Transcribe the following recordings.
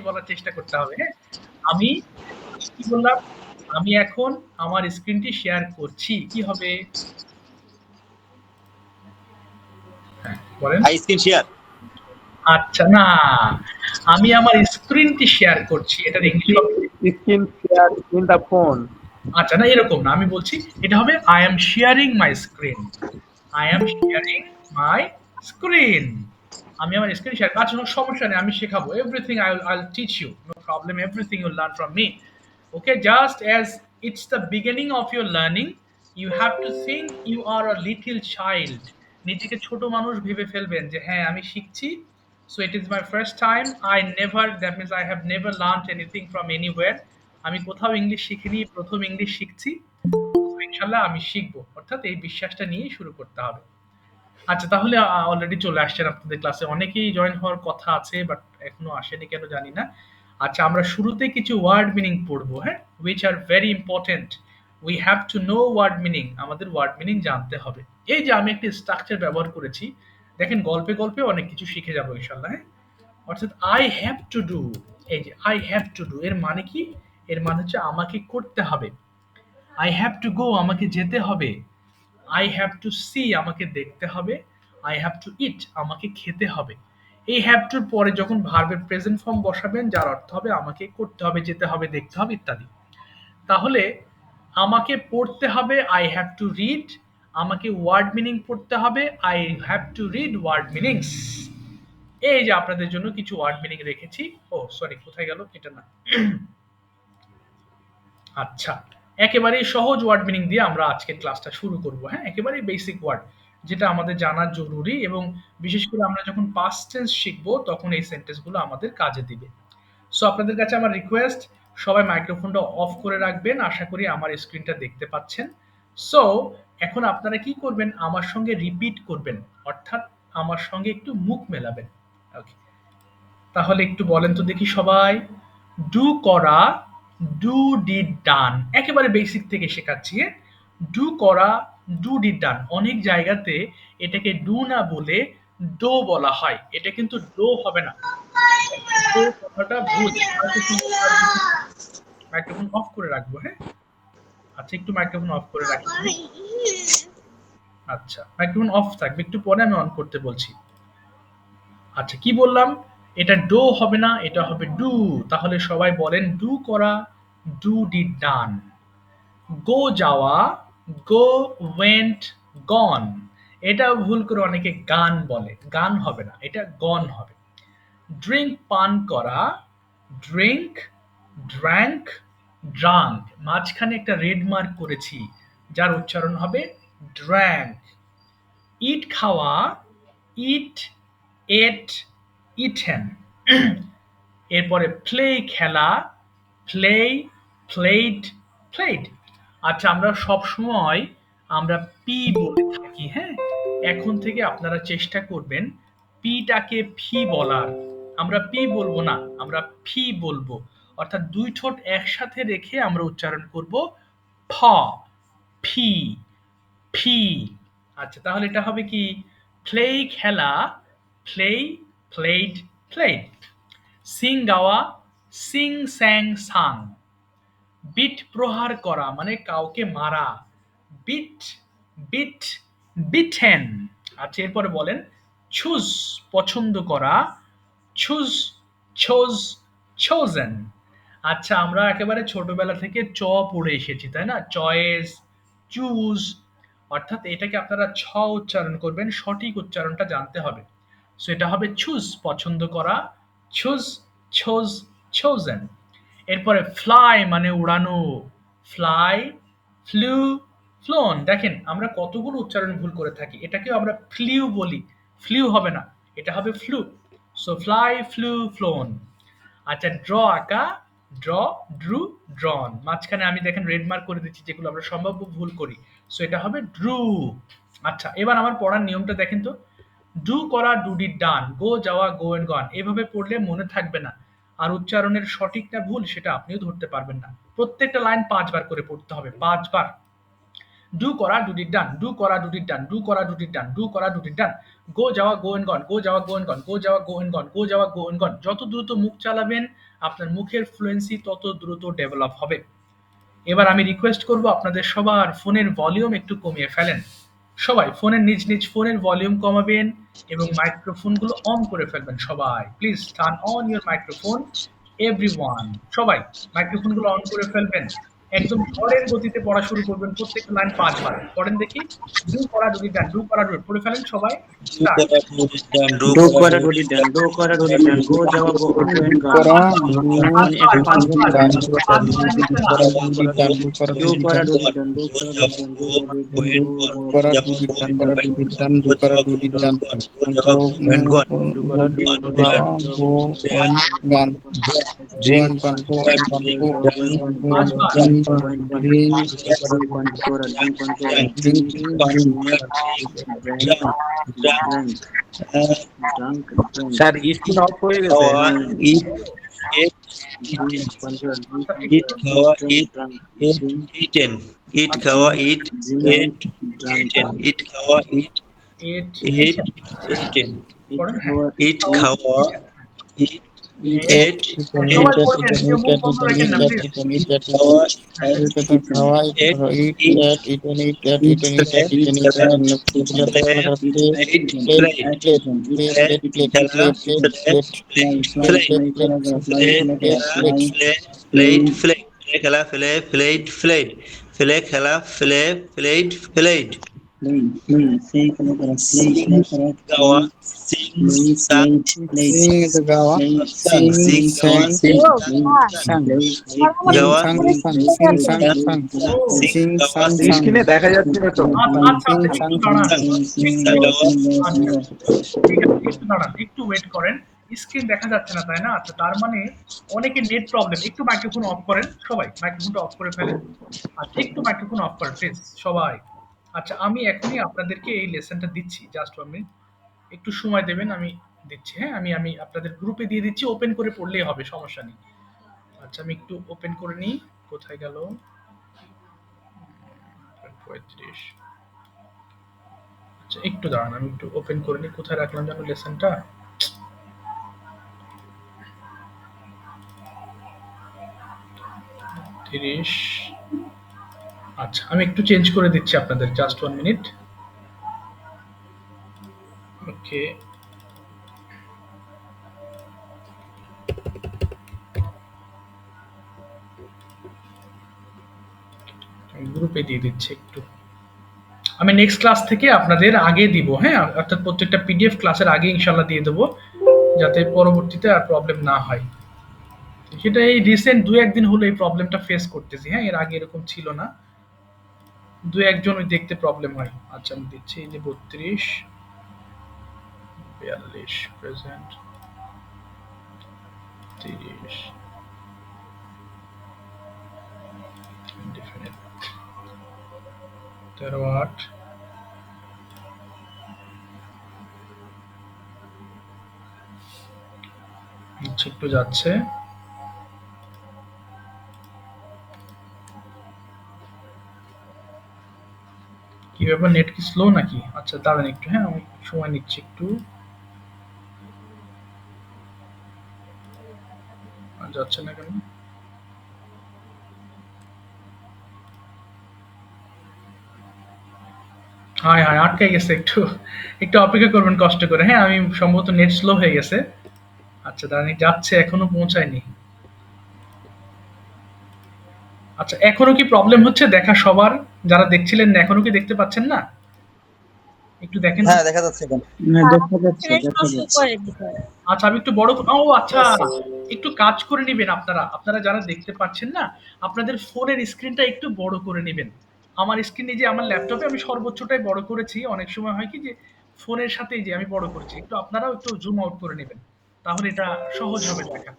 English বলার চেষ্টা করতে হবে, হ্যাঁ? আমি কি বললাম? আমি এখন আমার স্ক্রিনটি শেয়ার করছি। কি হবে? হ্যাঁ, বলেন। I screen share. আচ্ছা, না। আমি আমার স্ক্রিনটি শেয়ার করছি। এটার ইংলিশ হবে Screen share in the phone. আচ্ছা, না এরকম না। আমি বলছি এটা হবে I am sharing my screen. I am sharing my screen. আমি আমার স্ক্রিন শেয়ার আচ্ছা কোনো সমস্যা নেই। আমি শেখাবো। Everything I'll teach you. No problem. Everything you'll learn from me. Okay, just as it's the beginning of your learning, you have to think you are a little child. নিজেকে ছোট মানুষ ভেবে ফেলবেন যে হ্যাঁ আমি শিখছি। So it is my first time. That means I have never learned anything from anywhere. আমি কোথাও ইংলিশ শিখিনি, প্রথম ইংলিশ শিখছি। তো ইনশাআল্লাহ আমি শিখবো। অর্থাৎ এই বিশ্বাসটা নিয়েই শুরু করতে হবে। আচ্ছা তাহলে অলরেডি চলে আসছেন আপনাদের ক্লাসে। অনেকেই জয়েন হওয়ার কথা আছে বাট এখনো আসেনি কেন জানি না। আচ্ছা আমরা শুরুতে কিছু ওয়ার্ড মিনিং পড়বো, হ্যাঁ? which are very important. We have to know word meaning. আমাদের ওয়ার্ড মিনিং জানতে হবে। এই যে আমি একটি স্ট্রাকচার ব্যবহার করেছি। দেখেন গল্পে গল্পে অনেক কিছু শিখে যাবো ইনশাআল্লাহ, হ্যাঁ? অর্থাৎ I have to do, এই যে I have to do এর মানে কি? এর মানে হচ্ছে আমাকে করতে হবে। I have to go আমাকে যেতে হবে। I have to see আমাকে দেখতে হবে। I have to eat আমাকে খেতে হবে। এই have to র পরে যখন ভার্বের প্রেজেন্ট ফর্ম বসাবেন যার অর্থ হবে আমাকে করতে হবে, যেতে হবে, দেখতে হবে ইত্যাদি। তাহলে আমাকে পড়তে হবে I have to read, আমাকে ওয়ার্ড মিনিং পড়তে হবে I have to read word meanings। এই যে আপনাদের জন্য কিছু ওয়ার্ড মিনিং রেখেছি। ও সরি কোথায় গেল? এটা না। আচ্ছা, একেবারেই সহজ ওয়ার্ড মিনিং দিয়ে আমরা আজকের ক্লাসটা শুরু করব, হ্যাঁ? একেবারেই বেসিক ওয়ার্ড যেটা আমাদের জানা জরুরি এবং বিশেষ করে আমরা যখন পাস্ট টেন্স শিখব তখন এই সেন্টেন্সগুলো আমাদের কাজে দিবে। সো আপনাদের কাছে আমার রিকোয়েস্ট সবাই মাইক্রোফোনটা অফ করে রাখবেন। আশা করি আমার স্ক্রিনটা দেখতে পাচ্ছেন। সো এখন আপনারা কি করবেন? আমার সঙ্গে রিপিট করবেন। অর্থাৎ আমার সঙ্গে একটু মুখ মেলাবেন। ওকে। তাহলে একটু বলেন তো দেখি সবাই। ডু করা, ডু ডিড ডান। একেবারে বেসিক থেকে শেখাচ্ছি, হ্যাঁ? ডু করা, ডু ডিড ডান। অনেক জায়গাতে এটাকে ডু না বলে ডো বলা হয়। এটা কিন্তু ডো হবে না। ডো কথাটা ভুল। মাইক্রোফোন অফ করে রাখবো, হ্যাঁ? আচ্ছা একটু মাইক্রোফোন অফ করে রাখি। আচ্ছা মাইক্রোফোন অফ থাকবে, একটু পরে আমি অন করতে বলছি। আচ্ছা কি বললাম? এটা ডো হবে না, এটা হবে ডু। তাহলে সবাই বলেন ডু করা, ডু ডিড ডান। গো যাওয়া, গো ওয়েন্ট গন। এটা ভুল করে অনেকে গান বলে। গান হবে না, এটা গন হবে। ড্রিঙ্ক পান করা, ড্রিঙ্ক, ড্র্যাঙ্ক, ড্রাঙ্ক। মাঝখানে একটা রেড মার্ক করেছি যার উচ্চারণ হবে ড্র্যাঙ্ক। ইট খাওয়া, ইট, এট, ইটেন। এরপরে প্লে খেলা, প্লে, প্লেড, প্লেড। আচ্ছা আমরা সব সময় আমরা পি বলে থাকি, হ্যাঁ? এখন থেকে আপনারা চেষ্টা করবেন পিটাকে ফি বলার। আমরা পি বলবো না, আমরা ফি বলবো। অর্থাৎ দুই ঠোঁট একসাথে রেখে আমরা উচ্চারণ করব ফ, ফি, ফি। আচ্ছা তাহলে এটা হবে কি? প্লে খেলা, প্লে, প্লেড, প্লেড। সিং গাওয়া, সিং স্যাং সাং। বিট প্রহার করা মানে কাউকে মারা, বিট, বিট, বিটেন। আচ্ছা এরপরে বলেন চুজ পছন্দ করা, চুজ, চোজ, চোজেন। আচ্ছা আমরা একেবারে ছোটবেলা থেকে চ পড়ে এসেছি তাই না? Choice, choose. অর্থাৎ এটাকে আপনারা ছ উচ্চারণ করবেন, সঠিক উচ্চারণটা জানতে হবে। সো এটা হবে চুজ পছন্দ করা, চুজ, চোজ, চোজেন। এরপরে ফ্লাই মানে উড়ানো, ফ্লাই, ফ্লু, ফ্লোন। দেখেন আমরা কতগুলো উচ্চারণ ভুল করে থাকি। এটাকেও আমরা ফ্লিউ বলি, ফ্লিউ হবে না, এটা হবে flu. So fly, flu, flown. আচ্ছা ড্র আঁকা, ড্র, ড্রু, ড্রন। মাঝখানে আমি দেখেন রেড মার্ক করে দিচ্ছি যেগুলো আমরা সম্ভাব্য ভুল করি। সো এটা হবে ড্রু। আচ্ছা এবার আমার পড়ার নিয়মটা দেখেন তো। ডু করা, ডু ডিড ডান। গো যাওয়া, গো এন্ড গন। এভাবে পড়লে মনে থাকবে না। আর উচ্চারণের সঠিক না ভুল সেটা আপনিও ধরতে পারবেন না। প্রত্যেকটা লাইন ৫ বার করে পড়তে হবে, ৫ বার। ডু করা, ডু ডিড ডান, ডু করা, ডু ডিড ডান, ডু করা, ডু ডিড ডান, ডু করা, ডু ডিড ডান। গো যাওয়া, গো এন্ড গন, গো যাওয়া, গো এন্ড গন, গো যাওয়া, গো এন্ড গন, গো যাওয়া, গো এন্ড গন। যত দ্রুত মুখ চালাবেন আপনার মুখের ফ্লুয়েন্সি তত দ্রুত ডেভেলপ হবে। এবার আমি রিকোয়েস্ট করব আপনাদের সবার ফোনের ভলিউম একটু কমিয়ে ফেলেন। সবাই ফোনের নিজ নিজ ফোনের ভলিউম কমাবেন এবং মাইক্রোফোনগুলো অন করে ফেলবেন সবাই। Please turn on your microphone everyone. সবাই মাইক্রোফোনগুলো অন করে ফেলবেন। একদম ঝড়ের গতিতে পড়া শুরু করবেন, প্রত্যেকটা লাইন ৫ বার। পড়েন দেখি। ডু করা ডুডি ডান, ডু করা ডুডি পড়ে ফেলেন সবাই। Do start. kora do it done. Do Do kora kora do do it di dan, done. do Do kora do kora di do dan, it go done. jawa go on Do when kora gone. do kora it do done. On Do F1 পাঁচ kora when bar. do dan gone. do it পাঁচ done. kora bar do নিচে না। kora Jawa do go dan do kora Do do kora dan do di one. dan, do Do kora do Jawa di dan, go do kora do di dan, point go one. go Do kora Jawa do go dan point kora one. do dan Do do kora Jawa do go dan point one. Do go Jawa go point one. do kora do One do ga di one. dan, go go go on gan go Drink and gan one. go and gan Drink go done. go পাঁচ বার। gan point one, drink point kora, drink one kora, Drink. drink One. drink drank, Drunk. drank, Drunk. drunk, drank. Sir screen off হয়ে গেছে খাওয়া eat eat Drink, eaten one kora, drink, আচ্ছা, eat একটু খাওয়া drink, eat drunk, eat drink, eaten eat আচ্ছা, খাওয়া eat drink, eat drunk, eaten eat খাওয়া eat eight eat eaten eat, পড়েন। হ্যাঁ, our, eat খাওয়া, খাওয়া eat eat, eight। eat সবাই eat পড়বেন, কেউ মুখ বন্ধ রাখেন না প্লিজ। খাওয়া eaten, eat eat eat eat eaten eat eat eat eaten eat play eaten eat খেলা eaten play plate eat plate play plate play plate plate খেলা plate plate play plate play fly, play fly, plate fly, fly, play fly, plate খেলা plate play fly, plate play play খেলা play plate plate play খেলা play plate plate play, say, color, play, sing play, color, gawa play, sing play, sang plate, plate, sing the gawa play, sang sing sing gawa sang sing sang sang sing sing gawa sang sing sang play, sing play, sang sang sang O sing sing gawa sang sing sang স্ক্রিনে দেখা যাচ্ছে না তো। আচ্ছা আচ্ছা sing আচ্ছা, একটু sang sang দাঁড়ান। sang sing একটু gawa আচ্ছা, ঠিক আছে, একটু দাঁড়ান, একটু ওয়েট করেন। স্ক্রিন দেখা যাচ্ছে না তাই না? আচ্ছা, তার মানে অনেকের নেট প্রবলেম। একটু মাইক্রোফোন অফ করেন সবাই, মাইক্রোফোনটা অফ করে ফেলেন। আচ্ছা, একটু মাইক্রোফোন অফ করেন প্লিজ সবাই। আচ্ছা, আমি এখনই আপনাদেরকে এই লেসনটা দিচ্ছি, জাস্ট 1 মিনিট। একটু সময় দেবেন, আমি দিচ্ছি। হ্যাঁ, আমি আমি আপনাদের গ্রুপে দিয়ে দিচ্ছি, ওপেন করে পড়লেই হবে, সমস্যা নেই। আচ্ছা, আমি একটু ওপেন করে নিই। কোথায় গেল? 35। আচ্ছা, একটু দাঁড়ান, আমি একটু ওপেন করে নিই। কোথায় রাখলাম যেন লেসনটা? 30। আচ্ছা, আমি একটু চেঞ্জ করে দিচ্ছি আপনাদের, জাস্ট 1 মিনিট। ওকে, গ্রুপে দিয়ে দিচ্ছি একটু। আমি নেক্সট ক্লাস থেকে আপনাদের আগে দিব, হ্যাঁ, অর্থাৎ প্রত্যেকটা পিডিএফ ক্লাসের আগে ইনশাল্লাহ দিয়ে দেবো, যাতে পরবর্তীতে আর প্রবলেম না হয়। সেটা এই রিসেন্ট 2-1 দিন হলো এই প্রবলেমটা ফেস করতেছি। হ্যাঁ, এর আগে এরকম ছিল না। 2-1 জন ওই দেখতে প্রবলেম হয়। আচ্ছা, আমি দিচ্ছি এই যে 32, 42 প্রেজেন্ট, 30 ইনডিফিনিট, 13-8। আচ্ছা, একটু যাচ্ছে। কি ব্যাপার, নেট কি স্লো নাকি? আচ্ছা, দাঁড়ান একটু। হ্যাঁ, আমি সময় নিচ্ছি একটু। আর যাচ্ছে না কেন? হায় হায়, আটকে গেছে। একটু একটু অপেক্ষা করবেন কষ্ট করে। হ্যাঁ, আমি সম্ভবত নেট স্লো হয়ে গেছে। আচ্ছা, দাঁড়ান, যাচ্ছে, এখনো পৌঁছায়নি। আচ্ছা, এখনো কি প্রবলেম হচ্ছে দেখা সবার? যারা দেখছিলেন না, এখনো কি দেখতে পাচ্ছেন না? একটু দেখেন তো। হ্যাঁ, দেখা যাচ্ছে এখন। না দেখা যাচ্ছে, দেখা যাচ্ছে। আচ্ছা, আমি একটু বড় ও আচ্ছা, একটু কাজ করে নিবেন আপনারা। আপনারা যারা দেখতে পাচ্ছেন না, আপনাদের ফোনের স্ক্রিনটা একটু বড় করে নিবেন। আমার স্ক্রিনে যে আমার ল্যাপটপে আমি সর্বোচ্চটাই বড় করেছি। অনেক সময় হয় কি যে ফোনের সাথে এই যে আমি বড় করেছি। একটু আপনারাও একটু জুম আউট করে নেবেন। তাহলে এটা সহজ হবে দেখা।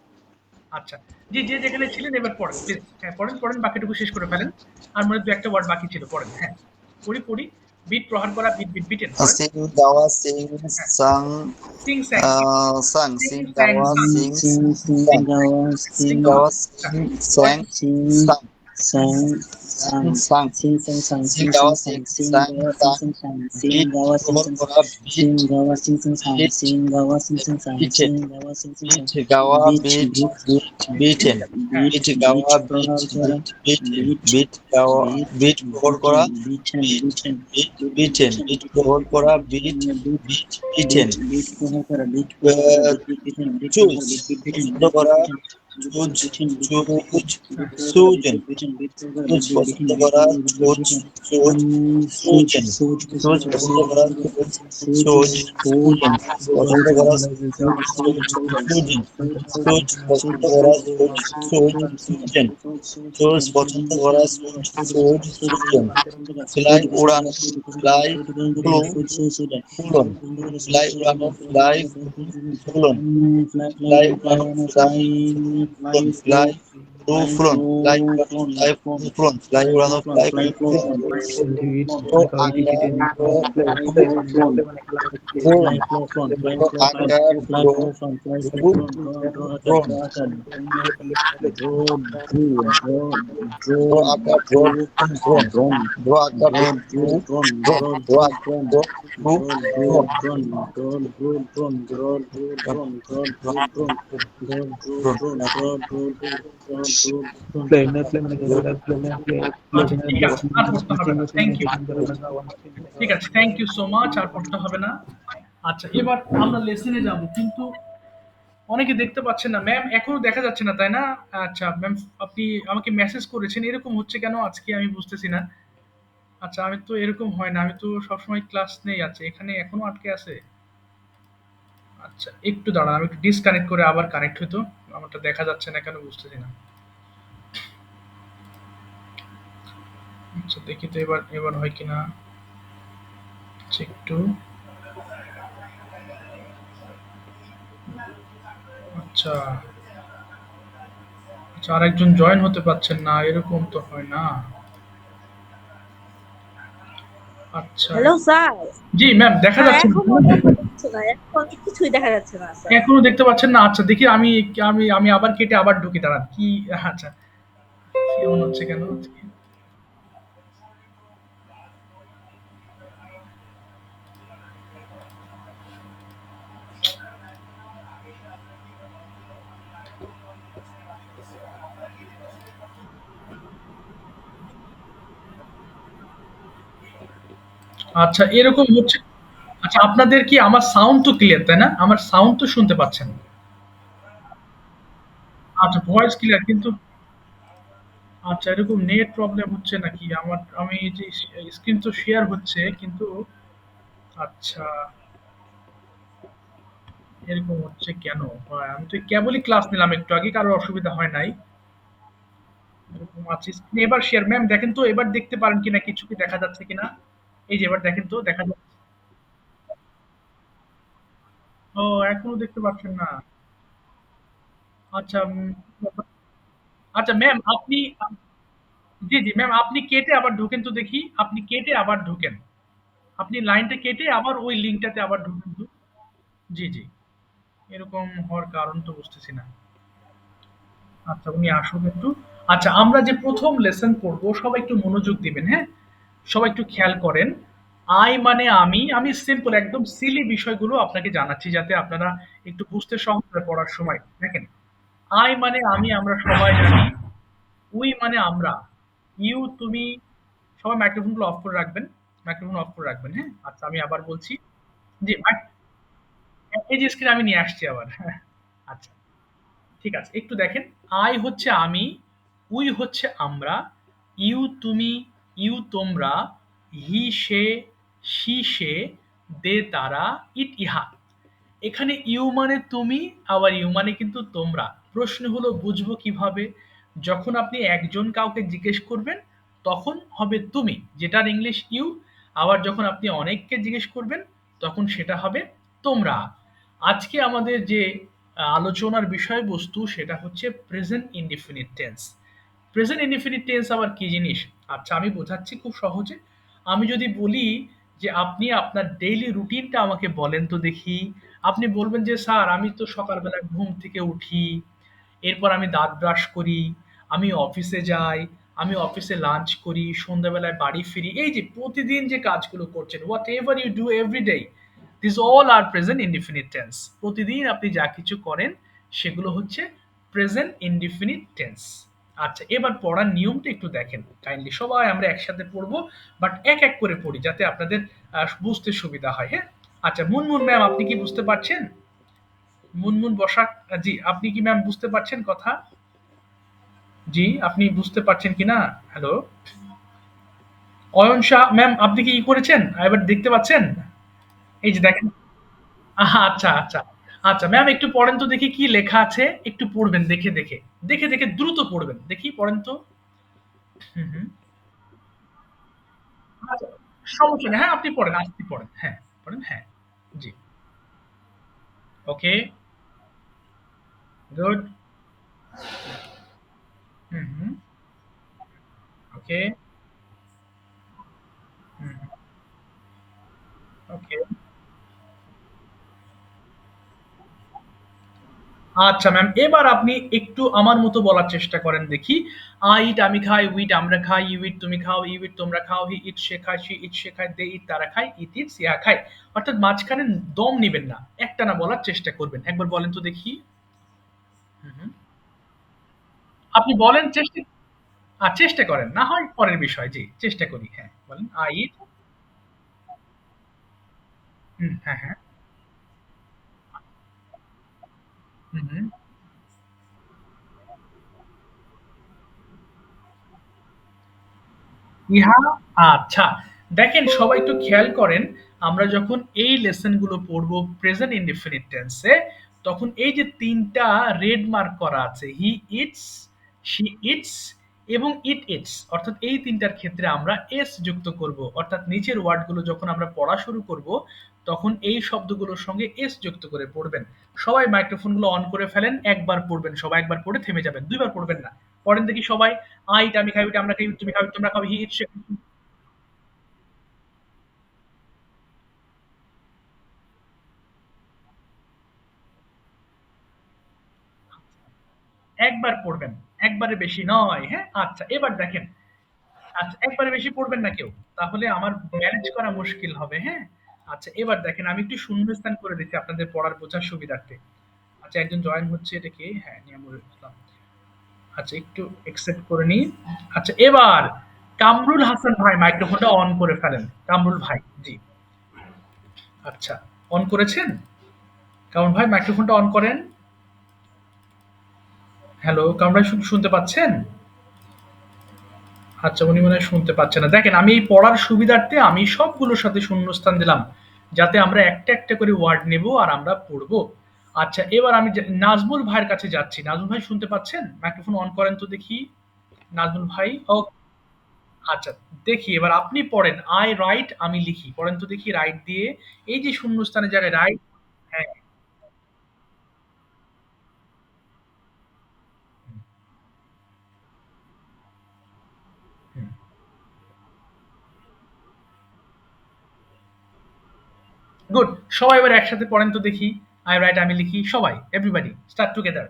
আচ্ছা। জি, যে যেখানে ছিলেন এবার পড়েন প্লিজ। হ্যাঁ, পড়েন, পড়েন, বাকিটুকু শেষ করে ফেলেন। আর মনে হয় ২-১ টা ওয়ার্ড বাকি ছিল, পড়েন। হ্যাঁ, পড়ি, পড়ি। বিট প্রহার করা, বিট, বিট, বিটেন, পড়েন। সিং গাওয়া সিং হ্যাঁ, সাং সিং স্যাং, সাং সিং সিং স্যাং গাওয়া সাং, সিং Sing, sing, সাং gawa, সিং sing, গাওয়া সাং, সিং পড়েন। স্যাং sing, সাং sang, sang, sang, sing, sang, sang, sing sing, sang, gawa sang, sing sing, sang gawa, sing, sang, sang, sang, sing, beat gawa, sing, গ্রহণ sang, করা beat sing, gawa, sing, sang, sang, beat sing, gawa, sing, sang, sang, beaten sing, gawa, sing, sang, beat sang, গাওয়া beat, beat beat, beat beaten হ্যাঁ, beat, beat beat, গাওয়া beat প্রহার করা, beat beaten beat, beat গাওয়া beat, beat গ্রহণ beaten, করা beaten, beat beaten, beat beat, beaten beaten, beat beaten, গ্রহণ করা beat beat, beat beaten beat, beat, প্রহার করা, beat, প্রহার করা, beat, beat, beaten, beat, প্রহার choose করা, beat, beat, beaten, পছন্দ beat, beat, করা beaten, beat, beat, choose beaten, beat, beat, beaten, choose beat, প্রহার করা, beat, chosen beat, beaten, beat, প্রহার করা, choose beat, beat, beaten, পছন্দ beat, করা প্রহার করা, beat, beat, choose beaten, choose সোজ, chosen সোজ, পছন্দ choose করা, পছন্দ সোজ, করা পছন্দ করা, সোজ, choose সোজ, পছন্দ সোজ, করা সোজ, সোজ, choosing সোজ, সোজ, choose সোজ, পছন্দ করা সোজ, choose choose chosen choose পছন্দ করা choose choose chosen fly উড়ানো fly flew ফুলন fly উড়ানো fly ফুলন fly উড়ানো fly Phoolan fly flew Phoolan fly উড়ানো fly flew ফুলন fly উড়ানো fly flew ফুলন ও আকার ও ড্রোন ও আকার ড্রোন ড্রোন ও আকার ড্রোন ড্রোন ড্রো আকার ড্রো ড্রোন ড্রো আকার ড্রো ড্রো আচ্ছা ঠিক আছে, আর পড়তে হবে না, থ্যাংক ইউ। ঠিক আছে, থ্যাংক ইউ সো মাচ, আর পড়তে হবে না। আচ্ছা, এবার আমরা লেসনে যাব, কিন্তু অনেকে দেখতে পাচ্ছেন না। ম্যাম এখনো দেখা যাচ্ছে না, তাই না? আচ্ছা ম্যাম, আপনি আমাকে মেসেজ করেছেন, এরকম হচ্ছে কেন আজকে আমি বুঝতেছি না। আচ্ছা, আমি তো এরকম হয় না, আমি তো সবসময় ক্লাস নেই। আছে এখানে এখনো আটকে আছে। আচ্ছা একটু দাঁড়ান, আমি একটু ডিসকানেক্ট করে আবার কানেক্ট হইতো। আমারটা দেখা যাচ্ছে না কেন বুঝতেছি না। আচ্ছা দেখি তো এবার এবার হয় কিনা। আচ্ছা, একটু। আচ্ছা, আচ্ছা, আরেকজন জয়েন হতে পারছেন না, এরকম তো হয় না। আচ্ছা, হ্যালো স্যার। জি ম্যাম, দেখা স্যার যাচ্ছে না এখনো কেন? দেখা যাচ্ছে না, এখন কিছুই দেখা যাচ্ছে না স্যার। এখনো দেখতে পাচ্ছেন না? আচ্ছা দেখি, আমি আমি আমি আবার কেটে আবার ঢুকি, দাঁড়ান কি। আচ্ছা, এমন হচ্ছে কেন? আচ্ছা এরকম হচ্ছে। আচ্ছা, আপনাদের কি আমার সাউন্ড তো ক্লিয়ার, তাই না? আমার সাউন্ড তো শুনতে পাচ্ছেন? আচ্ছা, ভয়েস ক্লিয়ার কিন্তু। আচ্ছা, এরকম নেট প্রবলেম হচ্ছে নাকি? আমি এই যে স্ক্রিন তো শেয়ার হচ্ছে কিন্তু। আচ্ছা, এরকম হচ্ছে কেন? হয়, আমি তো কেবলই ক্লাস নিলাম একটু আগে, কারোর অসুবিধা হয় নাই। এরকম আছে স্ক্রিন এবার শেয়ার। ম্যাম দেখেন তো, এবার দেখতে পারেন কিনা, কিছু কি দেখা যাচ্ছে কিনা? এই যে এবার দেখেন তো, দেখা যাচ্ছে। ও, এখনো দেখতে পাচ্ছেন না? আচ্ছা, আচ্ছা ম্যাম আপনি, জি জি ম্যাম, আপনি কেটে আবার ঢোকেন তো দেখি, আপনি কেটে আবার ঢোকেন। আপনি লাইনটা কেটে আবার ওই লিঙ্কটাতে আবার ঢুকেন তো। জি জি, এরকম হওয়ার কারণ তো বুঝতেছি না। আচ্ছা, উনি আসুন একটু। আচ্ছা, আমরা যে প্রথম লেসন পড়বো, সবাই একটু মনোযোগ দিবেন, হ্যাঁ? সবাই একটু খেয়াল করেন। আই মানে আমি সিম্পল একদম সিলি বিষয়গুলো আপনাকে জানাচ্ছি, যাতে আপনারা একটু বুঝতে সহজ হয় পড়ার সময়। দেখেন, আই মানে আমি, আমরা সবাই জানি। উই মানে আমরা। ইউ তুমি। সবাই মাইক্রোফোনগুলো অফ করে রাখবেন। মাইক্রোফোন অফ করে রাখবেন, হ্যাঁ? আচ্ছা, আমি আবার বলছি। জি, এই যে স্ক্রিন আমি নিয়ে আসছি আবার। হ্যাঁ, আচ্ছা। ঠিক আছে, একটু দেখেন। আই হচ্ছে আমি, উই হচ্ছে আমরা, ইউ তুমি, ইউ তোমরা, হি সে, সি সে, দে তারা, ইট ইহা। এখানে ইউ মানে তুমি, আবার ইউ মানে কিন্তু তোমরা। প্রশ্ন হলো বুঝবো কিভাবে? যখন আপনি একজন কাউকে জিজ্ঞেস করবেন, তখন হবে তুমি, যেটার ইংলিশ ইউ। আবার যখন আপনি অনেককে জিজ্ঞেস করবেন, তখন সেটা হবে তোমরা। আজকে আমাদের যে আলোচনার বিষয়বস্তু, সেটা হচ্ছে present indefinite tense. Present indefinite tense আবার কি জিনিস? আচ্ছা, আমি বোঝাচ্ছি খুব সহজে। আমি যদি বলি যে আপনি আপনার ডেইলি রুটিনটা আমাকে বলেন তো দেখি। আপনি বলবেন যে স্যার, আমি তো সকালবেলা ঘুম থেকে উঠি, এরপর আমি দাঁত ব্রাশ করি, আমি অফিসে যাই, আমি অফিসে লাঞ্চ করি, সন্ধ্যাবেলায় বাড়ি ফিরি, এই যে প্রতিদিন যে কাজগুলো করছেন, whatever you do everyday, this all are present indefinite tense. প্রতিদিন আপনি যা কিছু করেন সেগুলো হচ্ছে প্রেজেন্ট ইনডিফিনিট টেন্স। আচ্ছা, এবার পড়ার নিয়মটা একটু দেখেন কাইন্ডলি, সবাই আমরা একসাথে পড়বো, বাট এক এক করে পড়ি যাতে আপনাদের বুঝতে সুবিধা হয়। হ্যাঁ, আচ্ছা মুনমুন ম্যাম, আপনি কি বুঝতে পারছেন? মুনমুন বসাক, জি আপনি কি ম্যাম বুঝতে পারছেন কথা? জি আপনি বুঝতে পারছেন কিনা? হ্যালো, অয়ন শাহ ম্যাম, আপনি কি করেছেন এবার দেখতে পাচ্ছেন? এই যে দেখেন। আচ্ছা আচ্ছা। আচ্ছা ম্যাম, একটু পড়েন তো দেখি কি লেখা আছে, একটু পড়বেন দেখে দেখে, দেখে দেখে দ্রুত পড়বেন, দেখি পড়েন তো। হুম হুম। আচ্ছা, সমস্যা নেই, হ্যাঁ আপনি পড়েন, আপনি পড়েন, হ্যাঁ পড়েন, হ্যাঁ। জি। ওকে। গুড। হুম হুম। ওকে। হুম। ওকে। আচ্ছা ম্যাম, এবার আপনি একটু আমার মতো বলার চেষ্টা করেন দেখি। আই ইট আমি খাই, উইট আমরা খাই, ইউ ইট তুমি খাও, ইউ ইট তোমরা খাও, হি ইট সে খায়, শি ইট সে খায়, দে ইট তারা খায়, ইট ইটস ইহা খায়। অর্থাৎ মাঝখানে দম নিবেন না, একটানা বলার চেষ্টা করবেন। একবার বলেন তো দেখি। হুম, হুম। আপনি বলেন, চেষ্টা চেষ্টা করেন, না হয় পরের বিষয়। জি চেষ্টা করি, হ্যাঁ বলেন আই ইট। হুম, হ্যাঁ হ্যাঁ। হুম হুম। ইহা। আচ্ছা, দেখেন সবাই একটু খেয়াল করেন, আমরা যখন এই লেসন গুলো পড়বো প্রেজেন্ট ইনডিফিনিট টেন্সে, তখন এই যে তিনটা রেড মার্ক করা আছে, হি ইটস, শি ইটস এবং ইট ইটস, অর্থাৎ এই তিনটার ক্ষেত্রে আমরা এস যুক্ত করব। অর্থাৎ নিচের ওয়ার্ডগুলো যখন আমরা পড়া শুরু করব, তখন এই শব্দগুলোর সঙ্গে এস যুক্ত করে পড়বেন। সবাই মাইক্রোফোনগুলো অন করে ফেলেন, একবার পড়বেন, সবাই একবার পড়ে থেমে যাবেন, দুইবার পড়বেন না। পড়েন দেখি সবাই। আইট আমি খাই, ওইটা আমরা খাই, তুমি খাও তোমরা খাও, হি ইটস। একবার পড়বেন, একবারে বেশি নয়। হ্যাঁ, আচ্ছা এবার দেখেন। আচ্ছা, একবারে বেশি পড়বেন না কেউ, তাহলে আমার ম্যানেজ করা মুশকিল হবে। হ্যাঁ, আচ্ছা এবার দেখেন, আমি একটু শূন্যস্থান করে দিচ্ছি আপনাদের পড়ার বোঝার সুবিধার্থে। আচ্ছা, একজন জয়েন হচ্ছে, এটা কি? হ্যাঁ, নিয়ামুল ইসলাম। আচ্ছা, একটু একসেপ্ট করে নিই। আচ্ছা, এবার কামরুল হাসান ভাই মাইক্রোফোনটা অন করে ফেলেন। কামরুল ভাই, জি। আচ্ছা, অন করেছেন? কামরুল ভাই মাইক্রোফোনটা অন করেন। হ্যালো, কামরুল ভাই শুনতে পাচ্ছেন? আচ্ছা, উনি মনে হয় শুনতে পাচ্ছে না। দেখেন, আমি এই পড়ার সুবিধার্থে আমি সবগুলোর সাথে শূন্যস্থান দিলাম, যাতে আমরা একটা একটা করে ওয়ার্ড নেব আর আমরা পড়বো। আচ্ছা, এবার আমি নাজমুল ভাইয়ের কাছে যাচ্ছি। নাজমুল ভাই শুনতে পাচ্ছেন? মাইক্রোফোন অন করেন তো দেখি। নাজমুল ভাই, ও আচ্ছা, দেখি এবার আপনি পড়েন। আই রাইট আমি লিখি, পড়েন তো দেখি রাইট দিয়ে। এই যে শূন্যস্থানের জায়গায় রাইট। হ্যাঁ। গুড। সবাই এবার একসাথে পড়েন তো দেখি। আই রাইট আমি লিখি, সবাই, এভরিবডি স্টার্ট টুগেদার।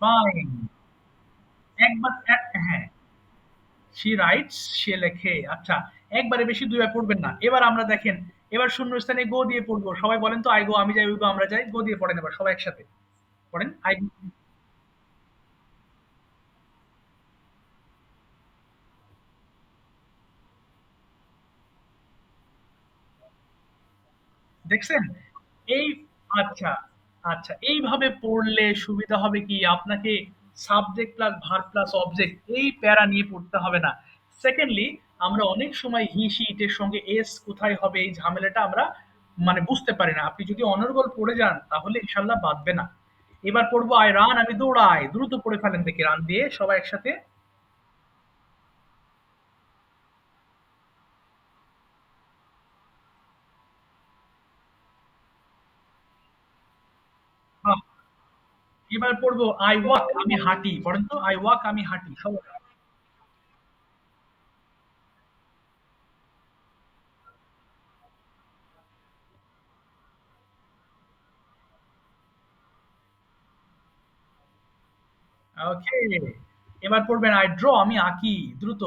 ফাইন। একবার হ্যাঁ, she writes সে লেখে। আচ্ছা, একবারে বেশি দুইবার পড়বেন না। এবার আমরা দেখেন, এবার শূন্যস্থানে গো দিয়ে পড়বো। সবাই বলেন তো, আই গো আমি যাই, উই গো আমরা যাই। গো দিয়ে পড়েন এবার সবাই একসাথে। পড়েন আই। দেখছেন? এই আচ্ছা, আচ্ছা এইভাবে পড়লে সুবিধা হবে কি, আপনাকে subject plus verb plus object এই প্যারা নিয়ে পড়তে হবে না। সেকেন্ডলি, আমরা অনেক সময় হি সি ইট এর সঙ্গে এস কোথায় হবে এই ঝামেলাটা আমরা মানে বুঝতে পারি না। আপনি যদি অনর্গল পড়ে যান তাহলে ইনশাল্লাহ বাঁধবে না। এবার পড়বো আই রান আমি দৌড়াই, দ্রুত পড়ে ফেলেন দেখি রান দিয়ে সবাই একসাথে। বাহ! এবার পড়বো আই ওয়াক আমি হাঁটি, পড়েন তো আই ওয়াক আমি হাঁটি সবাই। ওকে, এবার পড়বেন আই ড্র, আমি আঁকি দ্রুত।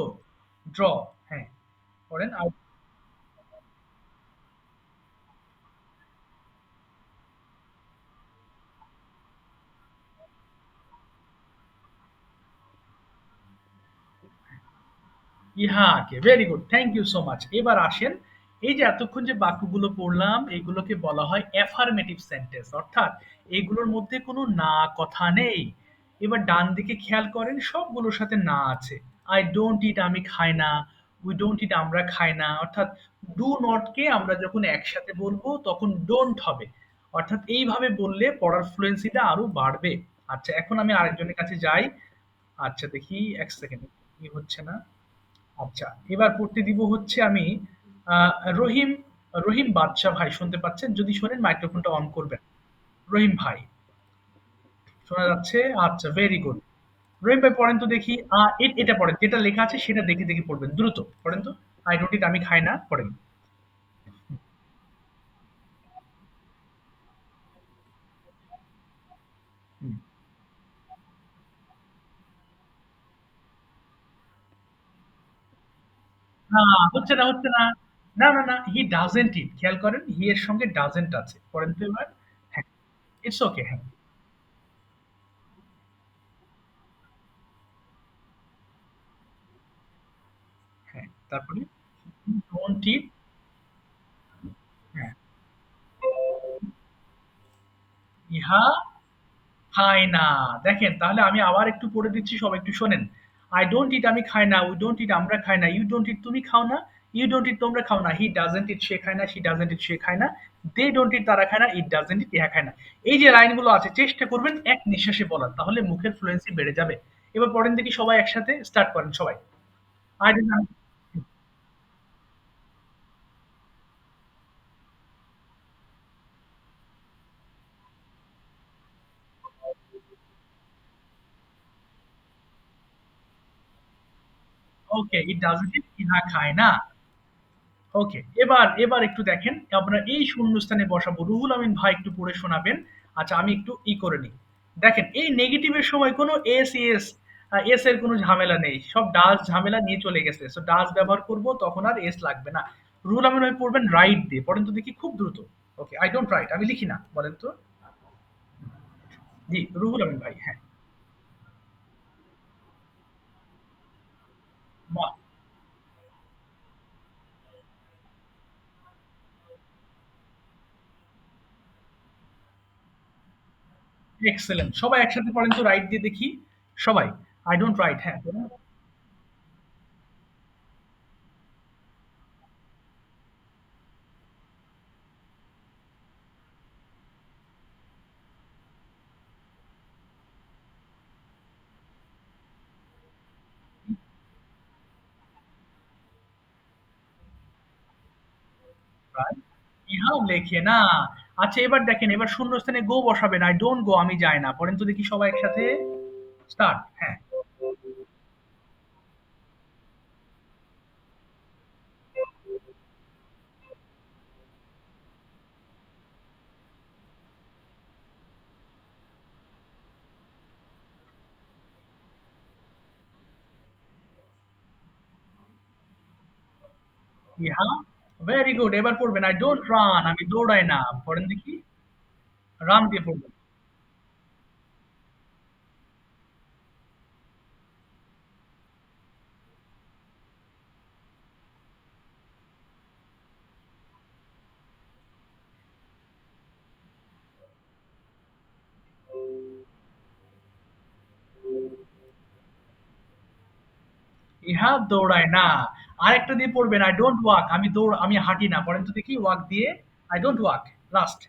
ড্র, হ্যাঁ, পড়েন। ইহাকে, very good, thank you so much. এবার আসেন, এই যে এতক্ষণ যে বাক্যগুলো পড়লাম এগুলোকে বলা হয় অ্যাফার্মেটিভ সেন্টেন্স, অর্থাৎ এগুলোর মধ্যে কোনো না কথা নেই। এবার ডান দিকে খেয়াল করেন, সবগুলোর সাথে না আছে। আই ডোন্ট ইট, আমি খাই না। উই ডোন্ট ইট, আমরা খাই না। অর্থাৎ ডু নট কে আমরা যখন একসাথে বলবো তখন ডোন্ট হবে। অর্থাৎ এইভাবে বললে পড়ার ফ্লুয়েন্সিটা আরো বাড়বে। আচ্ছা, এখন আমি আরেকজনের কাছে যাই। আচ্ছা, দেখি এক সেকেন্ড, কি হচ্ছে না। আচ্ছা, এবার পড়তে দিব হচ্ছে আমি আহ, রহিম। রহিম বাদশা ভাই শুনতে পাচ্ছেন? যদি শোনেন মাইক্রোফোনটা অন করবেন। রহিম ভাই, শোনা যাচ্ছে? আচ্ছা, ভেরি গুড। রহিম ভাই পড়েন তো দেখি। এটা পড়েন, যেটা লেখা আছে সেটা দেখে দেখে পড়বেন, দ্রুত পড়েন তো। আই ডোন্ট ইট, আমি খাই না, পড়েন। হুম। না, হচ্ছে না, হচ্ছে না। না, না, না, হি ডাজেন্ট ইট, খেয়াল করেন, হি এর সঙ্গে ডাজেন্ট আছে, পড়েন তো এবার। হ্যাঁ, ইটস ওকে, হ্যাঁ। হ্যাঁ, তারপরে ডোন্ট ইট। হ্যাঁ, ইহা খায় না। দেখেন, তাহলে আমি আবার একটু পড়ে দিচ্ছি, সবাই একটু শোনেন। আই ডোন্ট ইট, আমি খাই না। উই ডোন্ট ইট, আমরা খাই না। ইউ ডোন্ট ইট, তুমি খাও না। ইউ ডোন্ট ইট, তোমরা খাও না। হি ডাজেন্ট ইট, সে খায় না। শি ডাজেন্ট ইট, সে খায় না। দে ডোন্ট ইট, তারা খায় না। ইট ডাজেন্ট ইট, ইহা খায় না। এই যে লাইনগুলো আছে চেষ্টা করবেন এক নিঃশ্বাসে বলার, তাহলে মুখের ফ্লুয়েন্সি বেড়ে যাবে। এবার পড়েন দেখি, সবাই একসাথে স্টার্ট করেন সবাই। I don't. Okay, it doesn't it, ইহা খায় না। ওকে, এবার এবার একটু দেখেন, আমরা এই শূন্যস্থানে বসাবো। রুহুল আমিন ভাই একটু পড়ে শোনাবেন। আচ্ছা, আমি একটু করে নিই। দেখেন, এই নেগেটিভের সময় কোনো এস এস এস এর কোনো ঝামেলা নেই, সব ডাজ ঝামেলা নিয়ে চলে গেছে, সো ডাজ ব্যবহার করব, তখন আর এস লাগবে না। রুহুল আমিন ভাই পড়বেন রাইট দিয়ে, পড়েন তো দেখি খুব দ্রুত। ওকে, আই ডোন্ট রাইট, আমি লিখি না, বলেন তো। জি, রুহুল আমিন ভাই, হ্যাঁ। বাহ, এক্সেলেন্ট, সবাই একসাথে পড়েন তো রাইট দিয়ে দেখি। সবাই, আই ডোন্ট রাইট, হ্যাঁ। রাইট, ইহাও লেখে না। আচ্ছা, এবার দেখেন, এবার শূন্যস্থানে গো বসাবেন। আই ডোন্ট গো, আমি যাই না, পড়েন তো দেখি সবাই একসাথে। স্টার্ট, হ্যাঁ। ইহা, ভেরি গুড। এবার পড়বেন আই ডোন্ট রান, আমি দৌড়াই না, পড়েন দেখি। রান দিয়ে পড়বেন। ইহা দৌড়ায় না। আরেকটা দিয়ে পড়বেন আই ডোন্ট ওয়াক, আমি হাঁটি না, পড়েন তো দেখি ওয়াক দিয়ে। I don't walk, last.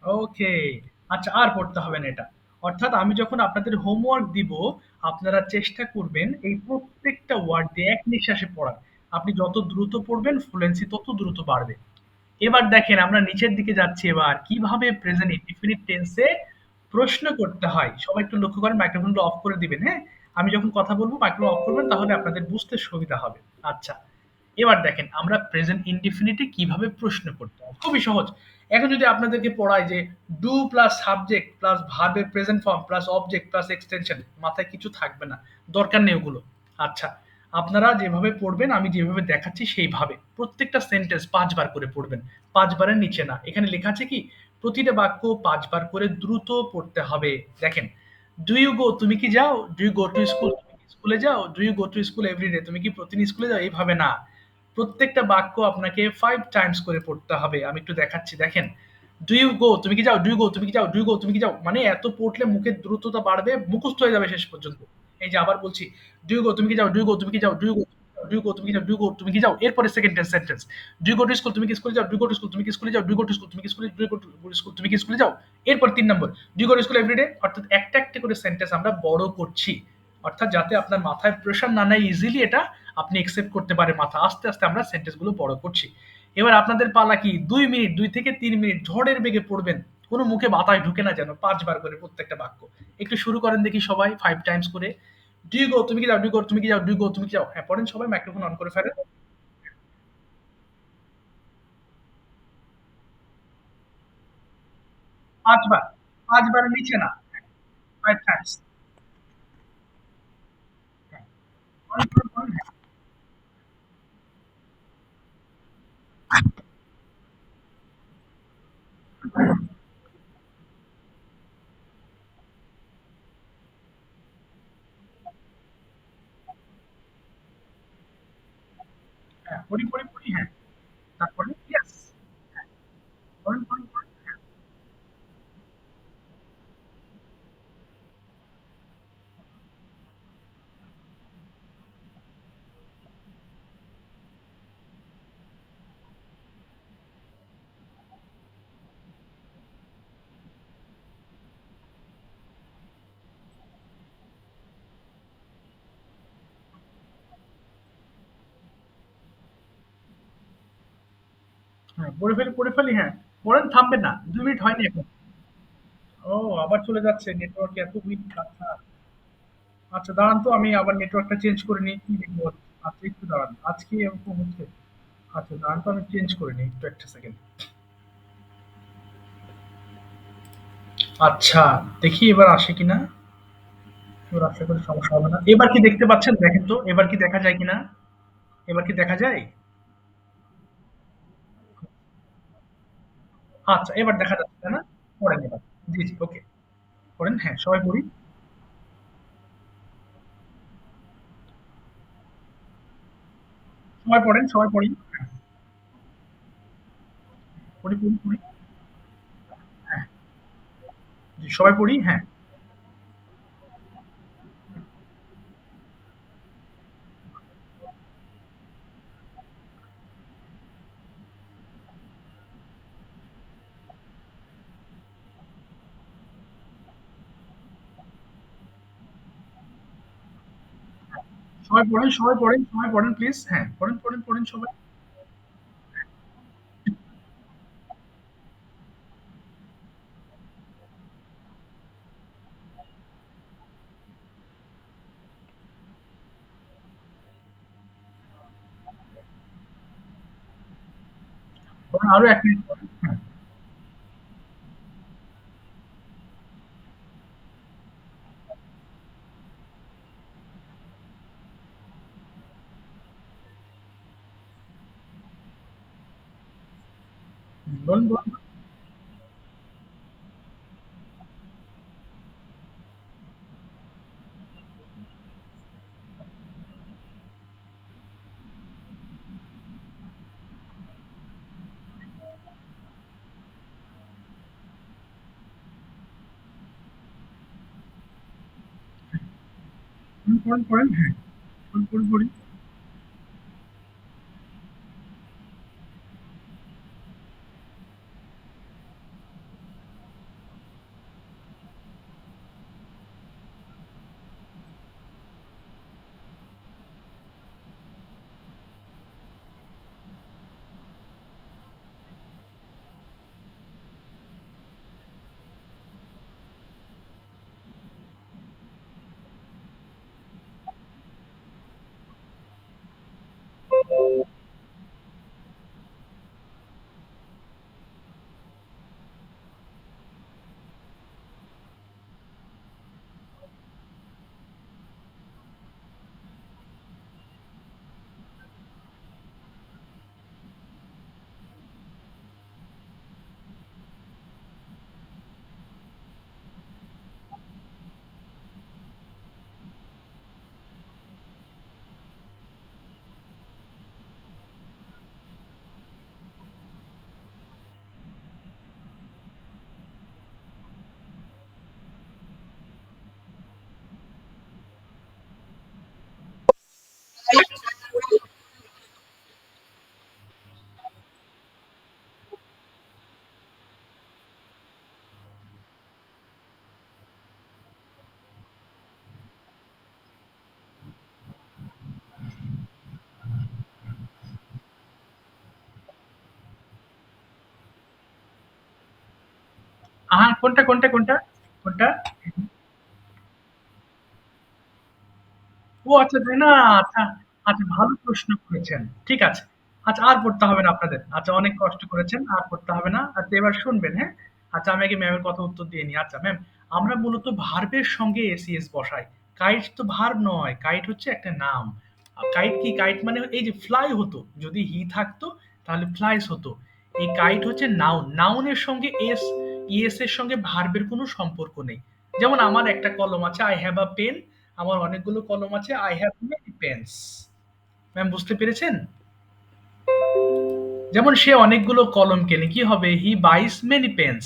Okay, আচ্ছা, আর পড়তে হবে না এটা। অর্থাৎ আমি যখন আপনাদের হোমওয়ার্ক দিব, আপনারা চেষ্টা করবেন এই প্রত্যেকটা ওয়ার্ড দিয়ে এক নিঃশ্বাসে পড়ার। আপনি যত দ্রুত পড়বেন ফ্লুয়েন্সি তত দ্রুত বাড়বে। এবার দেখেন আমরা নিচের দিকে যাচ্ছি এবার কিভাবে প্রেজেন্ট ইনডিফিনিট টেন্সে প্রশ্ন করতে হয়। সবাই একটু লক্ষ্য করেন, মাইক্রোফোনগুলো অফ করে দিবেন, হ্যাঁ? আমি যখন কথা বলবো মাইক্রোফোন অফ করবেন, তাহলে আপনাদের বুঝতে সুবিধা হবে। আচ্ছা, এবার দেখেন আমরা প্রেজেন্ট ইনডিফিনিটে কিভাবে প্রশ্ন করতে হয়। খুবই সহজ। এখন যদি আপনাদেরকে পড়ায় যে ডু প্লাস সাবজেক্ট প্লাস ভার্বের present form plus object plus extension, মাথায় কিছু থাকবে না, দরকার নেই ওগুলো। আচ্ছা, আপনারা যেভাবে পড়বেন আমি যেভাবে দেখাচ্ছি সেইভাবে প্রত্যেকটা সেন্টেন্স ৫ বার করে পড়বেন। ৫ বারের নিচে না। এখানে লেখা আছে কি প্রতিটা বাক্য ৫ বার করে দ্রুত পড়তে হবে। দেখেন, ডু ইউ গো, তুমি কি যাও? Do you go to school, তুমি কি স্কুলে যাও? Do you go to school everyday, তুমি কি প্রতিদিন স্কুলে যাও? এইভাবে না, প্রত্যেকটা বাক্য আপনাকে 5 টাইমস করে পড়তে হবে। আমি একটু দেখাচ্ছি, দেখেন। ডু ইউ গো, তুমি কি যাও? ডু ইউ গো, তুমি কি যাও? ডু ইউ গো, তুমি কি যাও? মানে এত পড়লে মুখের দ্রুততা বাড়বে, মুখস্থ হয়ে যাবে শেষ পর্যন্ত। এই যে আবার বলছি, ডু ইউ গো, তুমি কি যাও? ডু ইউ গো, তুমি কি যাও? Do you go, do you go, তুমি কি যাও? ডু ইউ গো, তুমি কি যাও? এরপরে second sentence, do you go to school, তুমি কি স্কুলে যাও? Do you go to school, তুমি কি স্কুলে যাও? Do you go to school, তুমি কি স্কুলে, do you go to school, তুমি কি স্কুলে যাও? এরপর ৩ নম্বর, do you go to school everyday. অর্থাৎ একটা একটা করে সেন্টেন্স আমরা বড় করছি। অর্থাৎ যাতে আপনার মাথায় প্রেশার না নেয়, ইজিলি এটা আপনি একসেপ্ট করতে পারেন মাথা। আস্তে আস্তে আমরা সেন্টেন্সগুলো বড় করছি। এবার আপনাদের পালা কি ২ মিনিট, ২ থেকে ৩ মিনিট ঝড়ের বেগে পড়বেন। কোনো মুখে বাতাস ঢুকে না যেন, ৫ বার করে প্রত্যেকটা বাক্য। একটু শুরু করেন দেখি সবাই ৫ টাইমস করে। ডু ইউ গো, তুমি কি যাও? ডু ইউ গো, তুমি কি যাও? ডু ইউ গো, তুমি কি যাও? হ্যাঁ, পড়েন সবাই, মাইক্রোফোন অন করে ফেলেন। ৫ বার, ৫ বারের নিচে না। ৫ টাইমস। হ্যাঁ, পড়েন, পড়েন, পড়েন। হ্যাঁ, হ্যাঁ, পড়ি, পড়ি, পড়ি। হ্যাঁ, তারপরে ইয়েস। হ্যাঁ, পড়েন, পড়েন, পড়েন। হ্যাঁ, হ্যাঁ, পড়ে ফেলি, পড়ে ফেলি। হ্যাঁ, পড়েন, থামবেন না। ২ মিনিট হয়নি এখন। ও, আবার চলে যাচ্ছে নেটওয়ার্ক এত উইক। আচ্ছা, আচ্ছা দাঁড়ান তো, আমি আবার নেটওয়ার্কটা চেঞ্জ করে নিই। কি দেখবো? আচ্ছা একটু দাঁড়ান। আজকে এরকম হচ্ছে। আচ্ছা দাঁড়ান তো, আমি চেঞ্জ করে নিই একটু, একটা সেকেন্ড। আচ্ছা, দেখি এবার আসে কিনা। এবার আশা করি সমস্যা হবে না। এবার কি দেখতে পাচ্ছেন? দেখেন তো, এবার কি দেখা যায় কিনা? এবার কি দেখা যায়? আচ্ছা, এবার দেখা যাচ্ছে, তাই না? পড়েন এবার। জি, জি, ওকে। পড়েন, হ্যাঁ, সবাই পড়ি। সবাই পড়েন, সবাই পড়ি। হ্যাঁ, পড়ি, পড়ি, পড়ি। হ্যাঁ, জি, সবাই পড়ি। হ্যাঁ, সবাই পড়েন, সবাই পড়েন, সবাই পড়েন প্লিজ। হ্যাঁ, পড়েন, পড়েন, পড়েন সবাই। পড়েন, আরো ১ মিনিট পড়েন। হ্যাঁ, বলুন, বলুন। পড়েন, পড়েন, পড়েন। হ্যাঁ, পড়ুন, পড়ুন, পড়ি। কোনটা কোনটা কোনটা কোনটা? ও আচ্ছা, তাই না? আচ্ছা, আচ্ছা ভালো প্রশ্ন করেছেন। ঠিক আছে। আচ্ছা আর পড়তে হবে না আপনাদের। আচ্ছা অনেক কষ্ট করেছেন, আর পড়তে হবে না। আচ্ছা এবার শুনবেন, হ্যাঁ? আচ্ছা আমি আগে ম্যামের কথা উত্তর দিয়ে নিই। আচ্ছা ম্যাম, আমরা মূলত ভার্বের সঙ্গে এসইএস বসাই। কাইট তো ভার্ব নয়, কাইট হচ্ছে একটা নাম। কাইট কি? কাইট মানে এই যে ফ্লাই হতো। যদি হি থাকতো তাহলে ফ্লাইস হতো। এই কাইট হচ্ছে নাউন। নাউনের সঙ্গে ইএস এর সঙ্গে ভার্বের কোনো সম্পর্ক নেই। যেমন আমার একটা কলম আছে, আই হ্যাভ আ পেন। আমার অনেকগুলো কলম আছে, I have many pens. Ma'am বুঝতে পেরেছেন? যেমন সে অনেকগুলো কলম কেনে, কি হবে? হি বাইস মেনি পেন্স।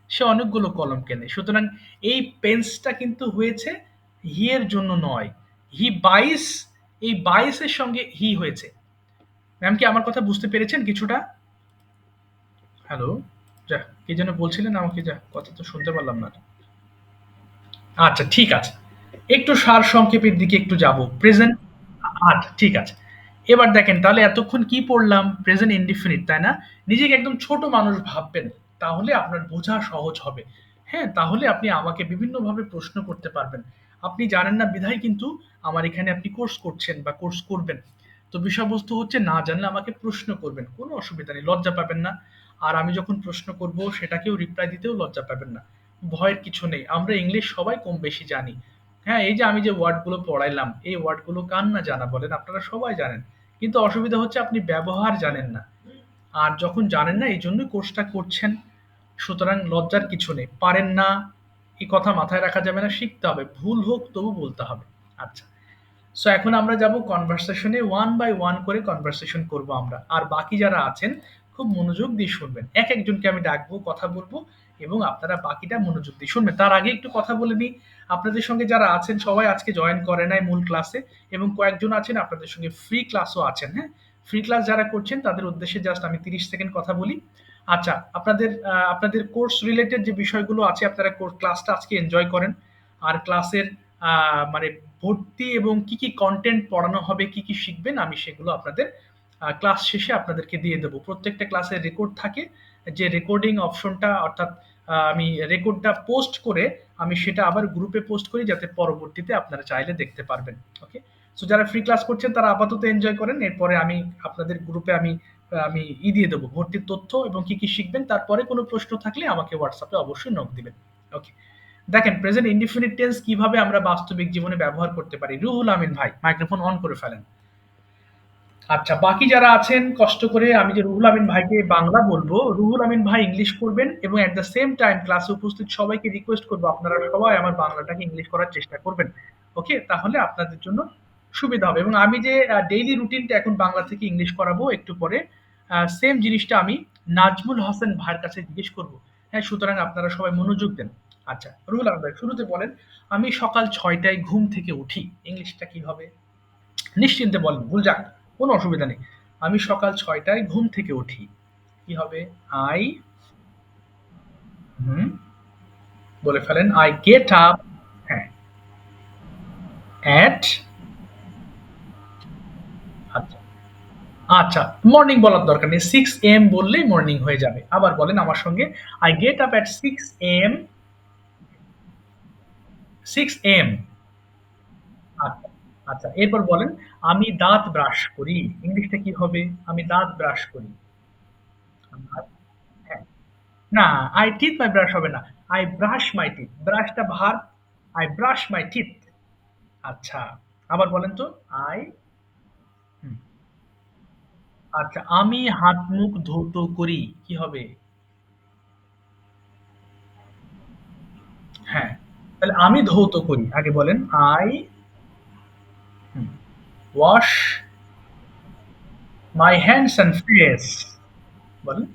সে অনেকগুলো কলম কেনে। সুতরাং এই পেন্সটা কিন্তু হয়েছে হি এর জন্য নয়। হি বাইস, এই বাইস এর সঙ্গে হি হয়েছে। ম্যাম কি আমার কথা বুঝতে পেরেছেন কিছুটা? হ্যালো, যা কি যেন বলছিলেন আমাকে, যা কথা তো শুনতে পারলাম না। আচ্ছা ঠিক আছে, একটু সার সংক্ষেপের দিকে একটু যাব। প্রেজেন্ট, আচ্ছা ঠিক আছে। এবার দেখেন তাহলে এতক্ষণ কি পড়লাম? প্রেজেন্ট ইনডিফিনিট, তাই না? নিজেকে একদম ছোট মানুষ ভাববেন, তাহলে আপনার বোঝা সহজ হবে। হ্যাঁ, তাহলে আপনি আমাকে বিভিন্নভাবে প্রশ্ন করতে পারবেন। আপনি জানেন না বিধায় কিন্তু আমার এখানে আপনি কোর্স করছেন বা কোর্স করবেন। তো বিষয়বস্তু হচ্ছে না জানলে আমাকে প্রশ্ন করবেন, কোনো অসুবিধা নেই, লজ্জা পাবেন না। আর আমি যখন প্রশ্ন করব সেটাকেও রিপ্লাই দিতেও লজ্জা পাবেন না। ভয়ের কিছু নেই, আমরা ইংলিশ সবাই কম বেশি জানি। হ্যাঁ, এই যে আমি যে ওয়ার্ডগুলো পড়াইলাম, এই ওয়ার্ডগুলো কার না জানা বলেন? আপনারা সবাই জানেন। কিন্তু অসুবিধা হচ্ছে আপনি ব্যবহার জানেন না। আর যখন জানেন না এইজন্যই কোর্সটা করছেন। সুতরাং লজ্জার কিছু নেই। পারেন না, এই কথা মাথায় রাখা যাবে না, শিখতে হবে। ভুল হোক তবু বলতে হবে। আচ্ছা। সো এখন আমরা যাব কনভারসেশনে, ওয়ান বাই ওয়ান করে কনভারসেশন করব আমরা। আর বাকি যারা আছেন খুব মনোযোগ দিয়ে শুনবেন। এক একজনকে আমি ডাকবো, কথা বলবো, এবং আপনারা বাকিটা মনোযোগ দিয়ে শুনবেন। তার আগে একটু কথা বলে নিই, আপনাদের সঙ্গে যারা আছেন সবাই আজকে জয়েন করে নাই মূল ক্লাসে, এবং কয়েকজন আছেন আপনাদের সঙ্গে ফ্রি ক্লাসও আছেন। হ্যাঁ, ফ্রি ক্লাস যারা করছেন তাদের উদ্দেশ্যে জাস্ট আমি 30 সেকেন্ড কথা বলি। আচ্ছা, আপনাদের কোর্স রিলেটেড যে বিষয়গুলো আছে আপনারা ক্লাসটা আজকে এনজয় করেন। আর ক্লাসের মানে ভর্তি এবং কি কি কন্টেন্ট পড়ানো হবে, কি কি শিখবেন, আমি সেগুলো আপনাদের ক্লাস শেষে আপনাদেরকে দিয়ে দেবো। প্রত্যেকটা ক্লাসের রেকর্ড থাকে, যে রেকর্ডিং অপশনটা, অর্থাৎ আমি রেকর্ডটা পোস্ট করে আমি সেটা আবার গ্রুপে পোস্ট করি, যাতে পরবর্তীতে আপনারা চাইলে দেখতে পারবেন। ওকে, সো যারা ফ্রি ক্লাস করছেন তারা আপাতত এনজয় করেন। এরপরে আমি আপনাদের গ্রুপে আমি দিয়ে দেবো ভর্তির তথ্য এবং কি কি শিখবেন। তারপরে কোনো প্রশ্ন থাকলে আমাকে হোয়াটসঅ্যাপে অবশ্যই নক দিবেন। ওকে, দেখেন প্রেজেন্ট ইনডিফিনিট টেন্স কিভাবে আমরা বাস্তবিক জীবনে ব্যবহার করতে পারি। রুহুল আমিন ভাই মাইক্রোফোন অন করে ফেলেন। আচ্ছা, বাকি যারা আছেন কষ্ট করে, আমি যে রুহুল আমিন ভাইকে বাংলা বলবো, রুহুল আমিন ভাই ইংলিশ করবেন, এবং এট দ্য সেম টাইম ক্লাসে উপস্থিত সবাইকে রিকোয়েস্ট করবো আপনারা সবাই আমার বাংলাটাকে ইংলিশ করার চেষ্টা করবেন। ওকে, তাহলে আপনাদের জন্য সুবিধা হবে। এবং আমি যে ডেইলি রুটিনটা এখন বাংলা থেকে ইংলিশ করাবো একটু পরে, সেম জিনিসটা আমি নাজমুল হোসেন ভাইয়ের কাছে জিজ্ঞেস করবো। হ্যাঁ, সুতরাং আপনারা সবাই মনোযোগ দেন। আচ্ছা রুহুল আমিন ভাই শুরুতে বলেন, আমি সকাল 6টায় ঘুম থেকে উঠি, ইংলিশটা কি হবে? নিশ্চিন্তে বলেন, ভুল যাক, কোনো অসুবিধা নেই। আমি সকাল 6টায় ঘুম থেকে উঠি, কি হবে? আই, হুম, বলে ফেলেন, আই গেট আপ। হ্যাঁ, অ্যাট, আচ্ছা, আচ্ছা মর্নিং বলার দরকার নেই, 6 AM বললেই মর্নিং হয়ে যাবে। আবার বলেন আমার সঙ্গে, I get up at 6 AM। 6 AM। আচ্ছা, আচ্ছা এরপর বলেন, আমি দাঁত ব্রাশ করি, ইংলিশটা কি হবে? আমি দাঁত ব্রাশ করি। হ্যাঁ, না, আই টিথ মাই ব্রাশ হবে না, আই ব্রাশ মাই টিথ। ব্রাশটা verb, I brush my teeth. আচ্ছা, আবার বলেন তো, আই, হুম, আচ্ছা আমি হাত মুখ ধৌত করি, কি হবে? হ্যাঁ, তাহলে আমি ধৌত করি, আগে বলেন I wash my hands and face. বলেন,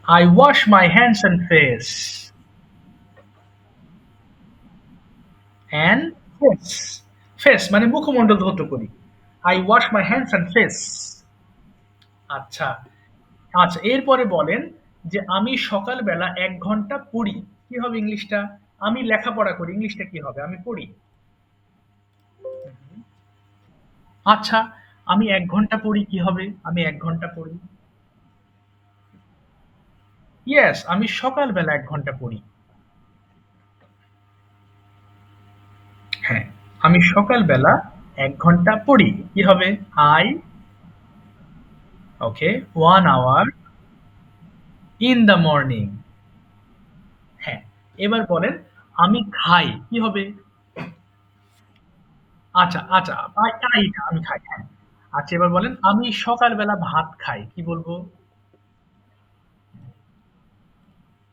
I wash my hands and face and face. Face মানে মুখমণ্ডল ধৌত করি, I wash my hands and face. আচ্ছা, আচ্ছা এরপরে বলেন যে আমি সকালবেলা 1 ঘন্টা পড়ি, কি হবে ইংলিশটা? আমি লেখাপড়া করি, ইংলিশটা কি হবে? আমি পড়ি। আচ্ছা, আমি 1 ঘন্টা পড়ি, কি হবে? আমি 1 ঘন্টা পড়ি। ইয়েস, আমি সকালবেলা ১ ঘন্টা পড়ি। হ্যাঁ, আমি সকালবেলা ১ ঘন্টা পড়ি। কি হবে? I okay 1 hour in the morning. হ্যাঁ, এবার বলেন আমি খাই। কি হবে? আচ্ছা, আচ্ছা। আমি খাই। হ্যাঁ। আচ্ছা এবার বলেন আমি সকালবেলা ভাত খাই। কি বলবো?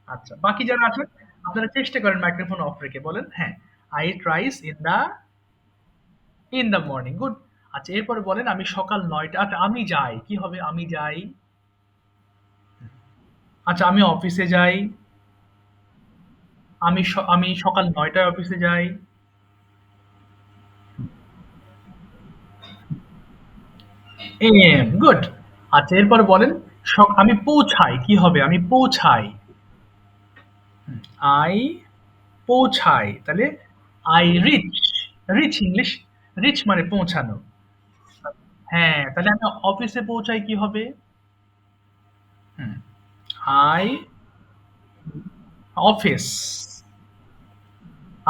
আচ্ছা, বাকি যারা আছেন আপনারা চেষ্টা করেন মাইক্রোফোন অফ রেখে বলেন। হ্যাঁ, I eat rice in the morning. Good. আচ্ছা এরপরে বলেন আমি সকাল ৯ টা আচ্ছা আমি যাই। কি হবে? আমি যাই। আচ্ছা আমি অফিসে যাই। আমি সকাল ৯ টায় অফিসে যাই। গুড। আচ্ছা এরপরে বলেন আমি পৌঁছাই। কি হবে? আমি পৌঁছাই। I পৌঁছাই। তাহলে I reach, ইংলিশ রিচ মানে পৌঁছানো। হ্যাঁ, তাহলে আমি অফিসে পৌঁছাই কি হবে? হুম, I অফিস।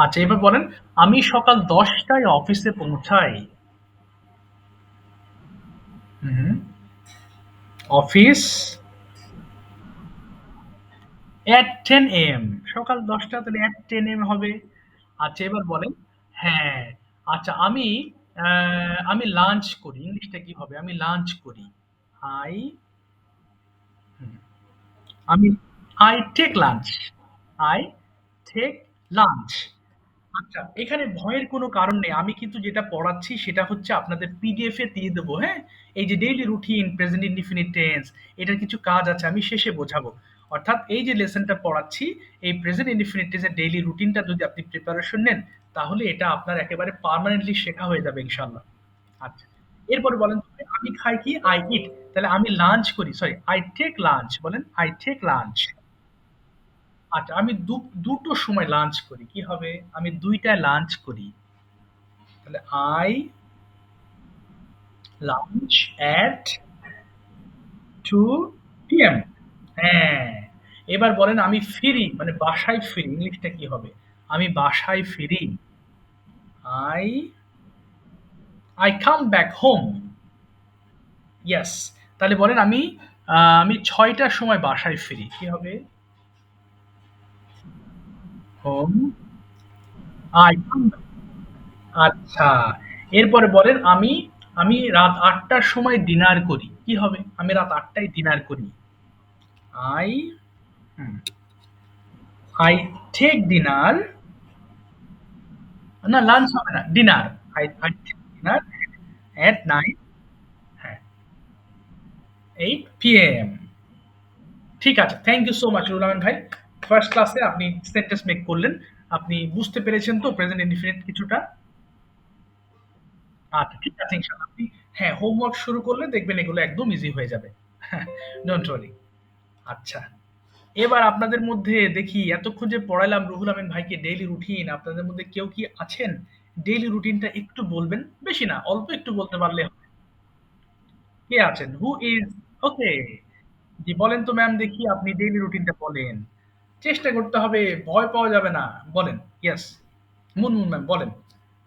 আচ্ছা এবার বলেন আমি সকাল ১০ টায় অফিসে পৌঁছাই। হুম, অফিস at 10 AM সকাল ১০ টা তাহলে at 10 AM হবে। আচ্ছা এবার বলেন হ্যাঁ, আচ্ছা আমি লাঞ্চ করি। ইংলিশটা কি হবে? আমি লাঞ্চ করি। I আমি I take lunch. I take lunch. আচ্ছা, এখানে ভয়ের কোনো কারণ নেই। আমি কিন্তু যেটা পড়াচ্ছি সেটা হচ্ছে আপনাদের পিডিএফ এ দিয়ে দেবো, হ্যাঁ? এই যে daily routine, present indefinite tense এটার কিছু কাজ আছে আমি শেষে বোঝাবো। অর্থাৎ এই যে লেসনটা পড়াচ্ছি এই প্রেজেন্ট ইনডিফিনিট টেন্স এর ডেইলি রুটিনটা যদি আপনি প্রিপারেশন নেন তাহলে এটা আপনার একেবারে পার্মানেন্টলি শেখা হয়ে যাবে ইনশাআল্লাহ। আচ্ছা। এরপরে বলেন তো আমি খাই কি? I eat তাহলে আমি লাঞ্চ করি। সরি I take lunch বলেন I take lunch. আচ্ছা আমি দুটোর সময় লাঞ্চ করি। কি হবে? আমি ২ টায় লাঞ্চ করি। তাহলে I lunch at 2 PM. হ্যাঁ। এবার বলেন আমি ফিরি মানে বাসায় ফিরি। ইংলিশটা কি হবে? আমি বাসায় ফিরি। I come back home. Yes. তাহলে বলেন আমি ৬ টার সময় বাসায় ফিরি। কি হবে? Home I come back. আচ্ছা। এরপরে বলেন আমি রাত ৮ টার সময় ডিনার করি। কি হবে? আমি রাত ৮ টায় ডিনার করি। I hmm, I take dinner না লাঞ্চ হবে না, dinner. I take dinner at 9 হ্যাঁ, 8 PM ঠিক আছে। Thank you so much Ruhul Amin ভাই। ফার্স্ট ক্লাসে আপনি সেন্টেন্স মেক করলেন। আপনি বুঝতে পেরেছেন তো প্রেজেন্ট ইনডিফিনিট কিছুটা? আচ্ছা ঠিক আছে ইনশাআল্লাহ। আপনি হ্যাঁ, হোমওয়ার্ক শুরু করলে দেখবেন এগুলো একদম ইজি হয়ে যাবে। Don't worry. আচ্ছা। এবার আপনাদের মধ্যে দেখি এতক্ষণ যে পড়াইলাম রুহুল আমিন ভাইকে ডেইলি রুটিন আপনাদের মধ্যে কেউ কি আছেন ডেইলি রুটিনটা একটু বলবেন? বেশি না, অল্প একটু বলতে পারলে হবে। কে আছেন? Who is okay. জি বলেন তো ম্যাম দেখি আপনি ডেইলি রুটিনটা বলেন। চেষ্টা করতে হবে, ভয় পাওয়া যাবে না। বলেন। ইয়েস। মুনমুন ম্যাম বলেন।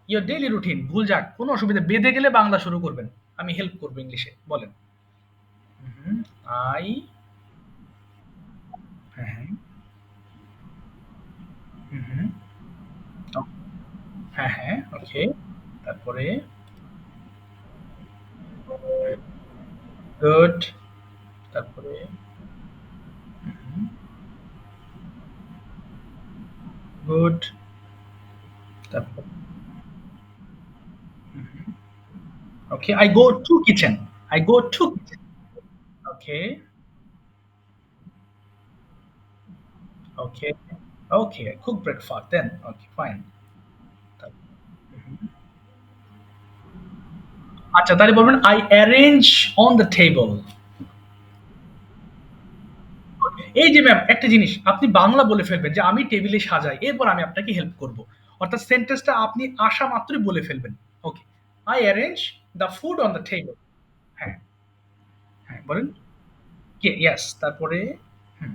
ইওর ডেইলি রুটিন ভুল যাক, কোনো অসুবিধা বেঁধে গেলে বাংলা শুরু করবেন। আমি হেল্প করব ইংলিশে। বলেন। হুম, আই হ্যাঁ, হ্যাঁ। হুম, হুম। হ্যাঁ, হ্যাঁ, ওকে। তারপরে গুড। তারপরে হুম, গুড। তারপর ওকে, I go to kitchen. I go to kitchen. Okay, okay, okay, cook breakfast then. Okay, fine. আচ্ছা তাহলে বলবেন I arrange on the table. এই যে ম্যাম একটা জিনিস আপনি বাংলা বলে ফেলবেন যে আমি টেবিলে সাজাই। এরপর আমি আপনাকে হেল্প করব। অর্থাৎ সেন্টেন্সটা আপনি আসা মাত্রই বলে ফেলবেন। ওকে। I arrange the food on the table. হ্যাঁ, হ্যাঁ, বলেন। ইয়েস তারপরে হুম,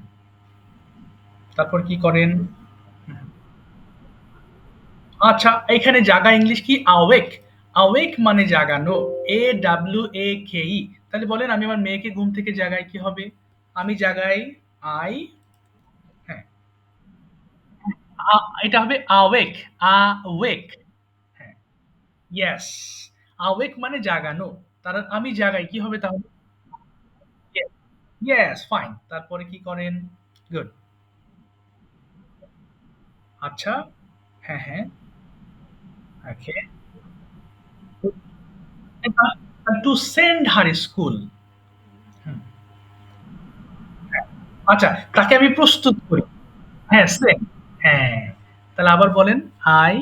তারপর কি করেন? আচ্ছা, এখানে জাগা ইংলিশ কি? আওয়েক। আওয়েক মানে জাগানো। AWAKE। তাহলে বলেন আমি আমার মেয়েকে ঘুম থেকে জাগাই, কি হবে? আমি জাগাই আই, হ্যাঁ, এটা হবে আওয়েক। আওয়েক। হ্যাঁ, ইয়েস। আওয়েক মানে জাগানো। তার আমি জাগাই, কি হবে তাহলে? Yes, fine. তারপরে কি করেন? গুড। আচ্ছা, হ্যাঁ, হ্যাঁ, okay. To send her school. আচ্ছা, তাকে আমি প্রস্তুত করি। হ্যাঁ, সেন্ড। হ্যাঁ, তাহলে আবার বলেন। আই,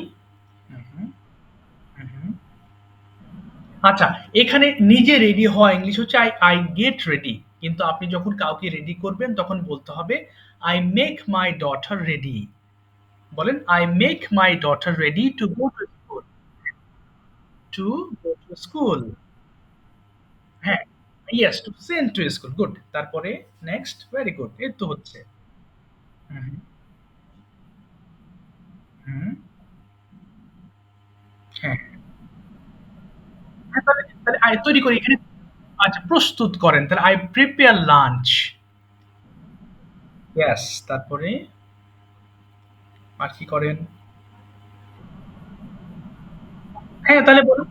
আচ্ছা, এখানে নিজে রেডি হওয়া ইংলিশ হচ্ছে আই আই গেট রেডি। কিন্তু আপনি যখন কাউকে রেডি করবেন তখন বলতে হবে I make my daughter ready. বলেন I make my daughter ready to go to school. To go to school. হ্যাঁ, yes, to send to school. Good. তারপরে নেক্সট, ভেরি গুড। এই তো হচ্ছে। হুম, হুম, হ্যাঁ, হ্যাঁ, তাহলে তাহলে আই তৈরি করি এখানে। আচ্ছা, প্রস্তুত করেন। তাহলে আই প্রিপেয়ার লাঞ্চ। ইয়েস। তারপরে আর কি করেন? হ্যাঁ, তাহলে বলুন।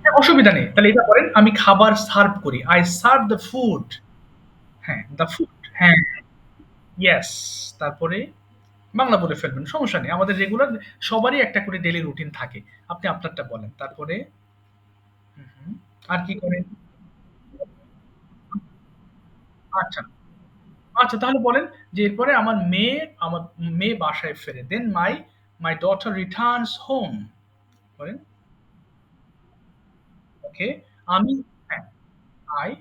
হ্যাঁ, অসুবিধা নেই। তাহলে এটা করেন, আমি খাবার সার্ভ করি। I serve the food। হ্যাঁ, the food। হ্যাঁ, ইয়েস। তারপরে বাংলা বলে ফেলবেন, সমস্যা নেই। আমাদের রেগুলার সবারই একটা করে ডেইলি রুটিন থাকে। আপনি আপনারটা বলেন। তারপরে হুম, হুম। আর কি করেন? আচ্ছা, আচ্ছা, তাহলে বলেন যে এরপরে আমার মেয়ে বাসায় ফেরে। Then my daughter returns home। বলেন ওকে। আমি, হ্যাঁ, I,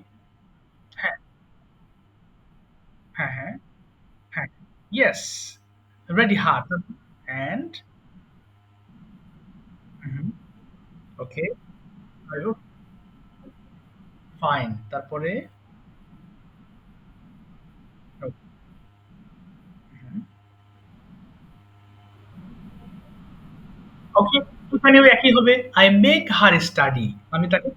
হ্যাঁ, হ্যাঁ, হ্যাঁ, হ্যাঁ, yes. Ready heart. And hmm, okay, fine. তারপরে ওকে, এখানেও একই হবে। I make her study. আমি তাকে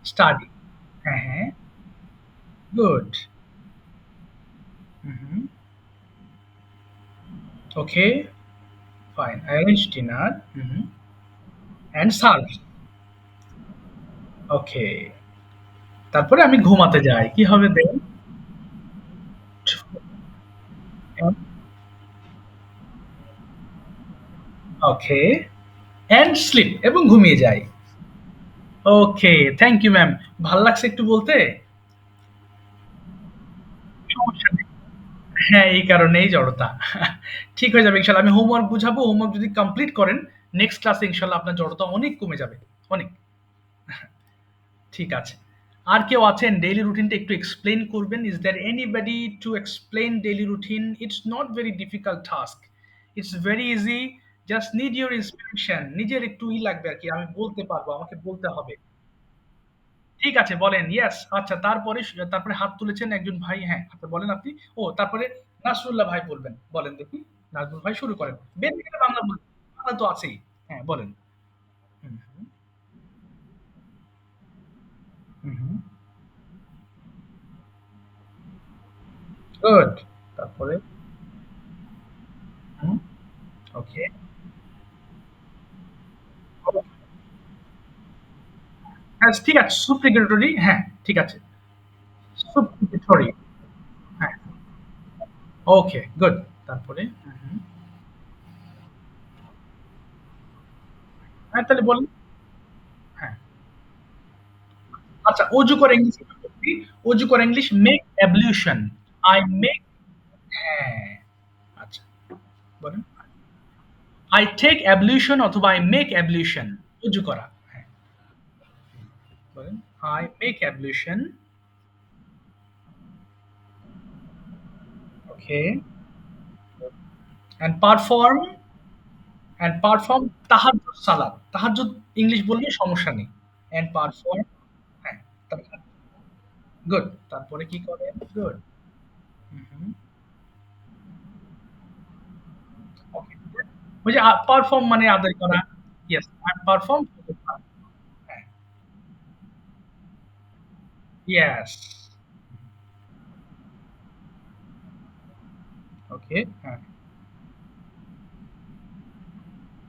স্টাডি। হ্যাঁ, হ্যাঁ, good. Okay, fine. Arrange dinner and serve. Okay, তারপরে আমি ঘুমাতে যাই, কি হবে দেন? ওকে, অ্যান্ড স্লিপ, এবং ঘুমিয়ে যাই। ওকে, থ্যাংক ইউ ম্যাম। ভাল লাগছে একটু বলতে। সমস্যা নেই। হ্যাঁ, এই কারণেই জড়তা। ঠিক হয়ে যাবে ইনশাআল্লাহ। আমি হোমওয়ার্ক বুঝাবো। হোমওয়ার্ক যদি কমপ্লিট করেন, নেক্সট ক্লাসে ইনশাআল্লাহ আপনার জড়তা অনেক কমে যাবে। অনেক। ঠিক আছে। আর কেউ আছেন ডেইলি রুটিনটা একটু এক্সপ্লেইন করবেন? Is there anybody to explain daily routine? It's not very difficult task. It's very easy. Just need your inspiration. নিজের একটু লাগবে আরকি। আমি বলতে পারবো, আমাকে বলতে হবে। ঠিক আছে, বলেন। ইয়েস। আচ্ছা, তারপরে হাত তুলেছেন একজন ভাই। হ্যাঁ, আচ্ছা, বলেন আপনি। ও, তারপরে নাসরুল্লাহ ভাই বলবেন। বলেন দেখি। নাজমুল ভাই শুরু করেন। বেসিক্যালি বাংলা বলবেন। বাংলা তো আছেই। হ্যাঁ, বলেন। হুম, হুম, হুম। গুড। তারপরে হুম, ওকে। হ্যাঁ, ঠিক আছে। সুপ্রিকেটরি, হ্যাঁ, ঠিক আছে। সুপ্রিকেটরি, হ্যাঁ, ওকে, গুড। তারপরে হ্যাঁ, তাহলে বলেন। হ্যাঁ, আচ্ছা, অজু করে ইংলিশ কি? অজু করে English make ablution. I make, হ্যাঁ, আচ্ছা, বলেন। আই টেক অ্যাবলিউশন অথবা আই মেক অ্যাবলিউশন। অজু করা। হ্যাঁ, বলেন। I make ablution. Okay. And perform, তাহাজ্জুদ সালাত। তাহাজ্জুদ ইংলিশ বললে সমস্যা নেই। অ্যান্ড পারফর্ম, হ্যাঁ, তারপর গুড। তারপরে কি করেন? গুড। ওকে। ওই যে পারফর্ম মানে আদায় করা। Yes, perform. হ্যাঁ, ইয়েস। ওকে, হ্যাঁ,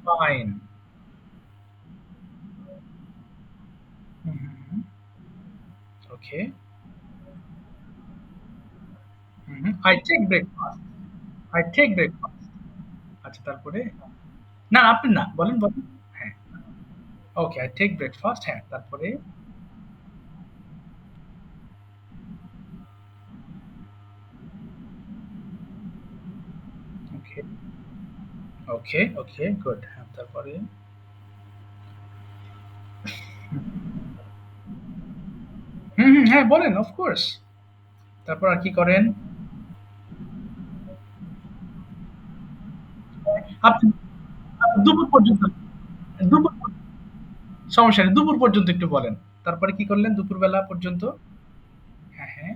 fine. Hmm, hmm, hmm. Okay. Hmm, hmm. I take breakfast. I take breakfast. আচ্ছা তারপরে? না আপনি না। বলেন, বলেন। হ্যাঁ। ওকে, I take breakfast. হ্যাঁ, তারপরে? ওকে, ওকে, ওকে, গুড। হ্যাঁ, তারপরে? হুম, হুম, হ্যাঁ, বলেন অফ কোর্স। তারপর আর কি করেন? আপনি দুপুর পর্যন্ত, দুপুর সমস্যা নেই। দুপুর পর্যন্ত একটু বলেন। তারপরে কি করলেন দুপুরবেলা পর্যন্ত? হ্যাঁ, হ্যাঁ।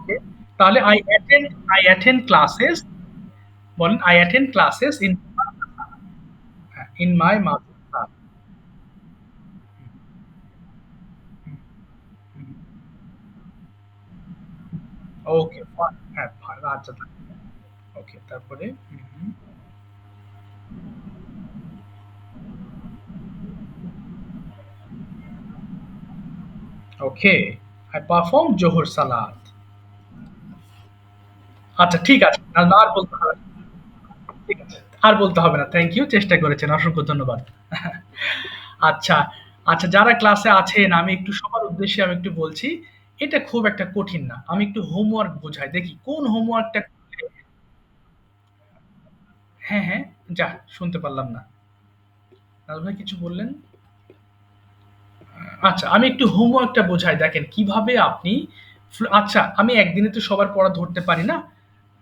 ওকে। তাহলে I attend classes, বলেন I attend classes in, হ্যাঁ, in my madrasa. Okay, fine. হ্যাঁ, আচ্ছা। ওকে, তারপরে? হুম, হুম। ওকে, I perform জোহর সালাত। আচ্ছা ঠিক আছে। না আর বলতে হবে না। ঠিক আছে। আর বলতে হবে না। Thank you. চেষ্টা করেছেন। অসংখ্য ধন্যবাদ। আচ্ছা, আচ্ছা যারা ক্লাসে আছেন আমি একটু সবার উদ্দেশ্যে আমি একটু বলছি। এটা খুব একটা কঠিন না। আমি একটু হোমওয়ার্ক বোঝাই। দেখি কোন হোমওয়ার্কটা করলে, হ্যাঁ, হ্যাঁ। যাহ! শুনতে পারলাম না। নাজমুল ভাই কিছু বললেন? আচ্ছা, আমি একটু হোমওয়ার্কটা বোঝাই। দেখেন কিভাবে আপনি আচ্ছা, আমি একদিনে তো সবার পড়া ধরতে পারি না।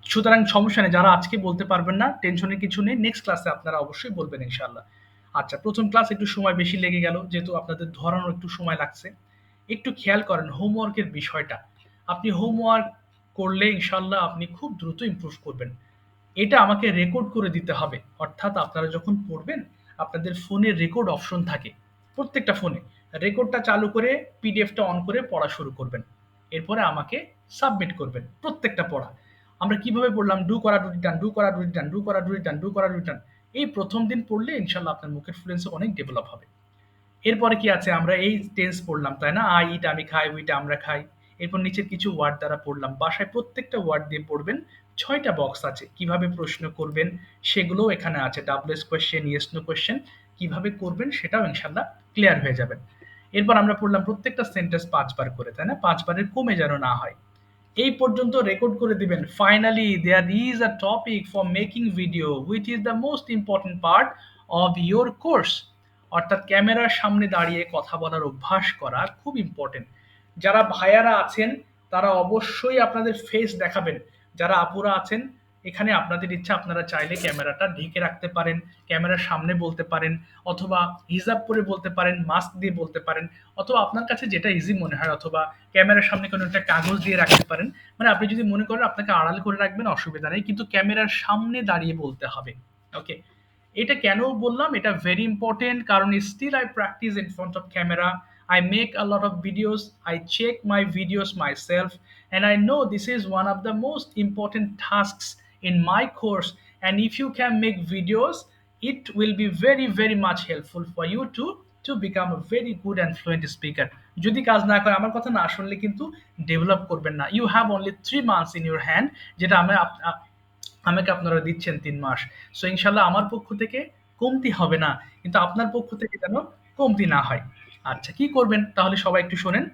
সুতরাং সমস্যা নেই। যারা আজকে বলতে পারবেন না, টেনশনের কিছু নেই। নেক্সট ক্লাসে আপনারা অবশ্যই বলবেন ইনশাআল্লাহ। আচ্ছা, ১ম ক্লাস একটু সময় বেশি লেগে গেল। যেহেতু আপনাদের ধরানোর একটু সময় লাগছে। একটু খেয়াল করেন হোমওয়ার্কের বিষয়টা। আপনি হোমওয়ার্ক করলে ইনশাআল্লাহ আপনি খুব দ্রুত ইমপ্রুভ করবেন। এটা আমাকে রেকর্ড করে দিতে হবে। অর্থাৎ আপনারা যখন পড়বেন, আপনাদের ফোনে রেকর্ড অপশন থাকে। প্রত্যেকটা ফোনে। রেকর্ডটা চালু করে পিডিএফটা অন করে পড়া শুরু করবেন। এরপরে আমাকে সাবমিট করবেন। প্রত্যেকটা পড়া। আমরা কিভাবে পড়লাম? ডু করা, ডু রিটার্ন, ডু করা, ডু রিটার্ন, ডু করা, ডু রিটার্ন, ডু করা, ডু রিটার্ন। এই ১ম দিন পড়লে ইনশাআল্লাহ আপনার মুখের ফ্লুয়েন্সি অনেক ডেভেলপ হবে। এরপরে কি আছে? আমরা এই টেন্স পড়লাম, তাই না? আই ইট আমি খাই, উইট আমরা খাই। এরপর নিচের কিছু ওয়ার্ড দ্বারা পড়লাম। বাসায় প্রত্যেকটা ওয়ার্ড দিয়ে পড়বেন। ৬ টা বক্স আছে। কিভাবে প্রশ্ন করবেন সেগুলোও এখানে আছে। ডাব্লিউএস কোয়েশ্চেন, ইয়েস নো কোয়েশ্চেন কিভাবে করবেন সেটাও ইনশাআল্লাহ ক্লিয়ার হয়ে যাবেন। এরপর আমরা পড়লাম প্রত্যেকটা সেন্টেন্স ৫ বার করে, তাই না? ৫ বারের কমে যেন না হয়। এই পর্যন্ত রেকর্ড করে দিবেন। Finally there is a topic for making video which is the most important part of your course. অর্থাৎ ক্যামেরার সামনে দাঁড়িয়ে কথা বলার অভ্যাস করা খুব ইম্পর্টেন্ট। যারা ভাইয়ারা আছেন তারা অবশ্যই আপনাদের ফেস দেখাবেন। যারা আপুরা আছেন এখানে আপনাদের ইচ্ছা, আপনারা চাইলে ক্যামেরাটা ঢেকে রাখতে পারেন, ক্যামেরার সামনে বলতে পারেন, অথবা হিজাব পরে বলতে পারেন, মাস্ক দিয়ে বলতে পারেন, অথবা আপনার কাছে যেটা ইজি মনে হয়, অথবা ক্যামেরার সামনে কোনো একটা কাগজ দিয়ে রাখতে পারেন। মানে আপনি যদি মনে করেন আপনাকে আড়াল করে রাখবেন অসুবিধা নেই, কিন্তু ক্যামেরার সামনে দাঁড়িয়ে বলতে হবে। ওকে, এটা কেন বললাম? এটা ভেরি ইম্পর্টেন্ট কারণ still I practise in front of camera. I make a lot of videos. I check my videos myself, and I know this is one of the most important tasks in my course. And if you can make videos, it will be very, very much helpful for you to become a very good and fluent speaker. যদি কাজ না করে, আমার কথা না শুনলে কিন্তু develop করবেন না। You have only 3 months in your hand, যেটা আমাকে আপনারা দিচ্ছেন ৩ মাস। সো ইনশাআল্লাহ আমার পক্ষ থেকে কমতি হবে না। কিন্তু আপনার পক্ষ থেকে যেন কমতি না হয়। আচ্ছা কি করবেন তাহলে সবাই একটু শোনেন।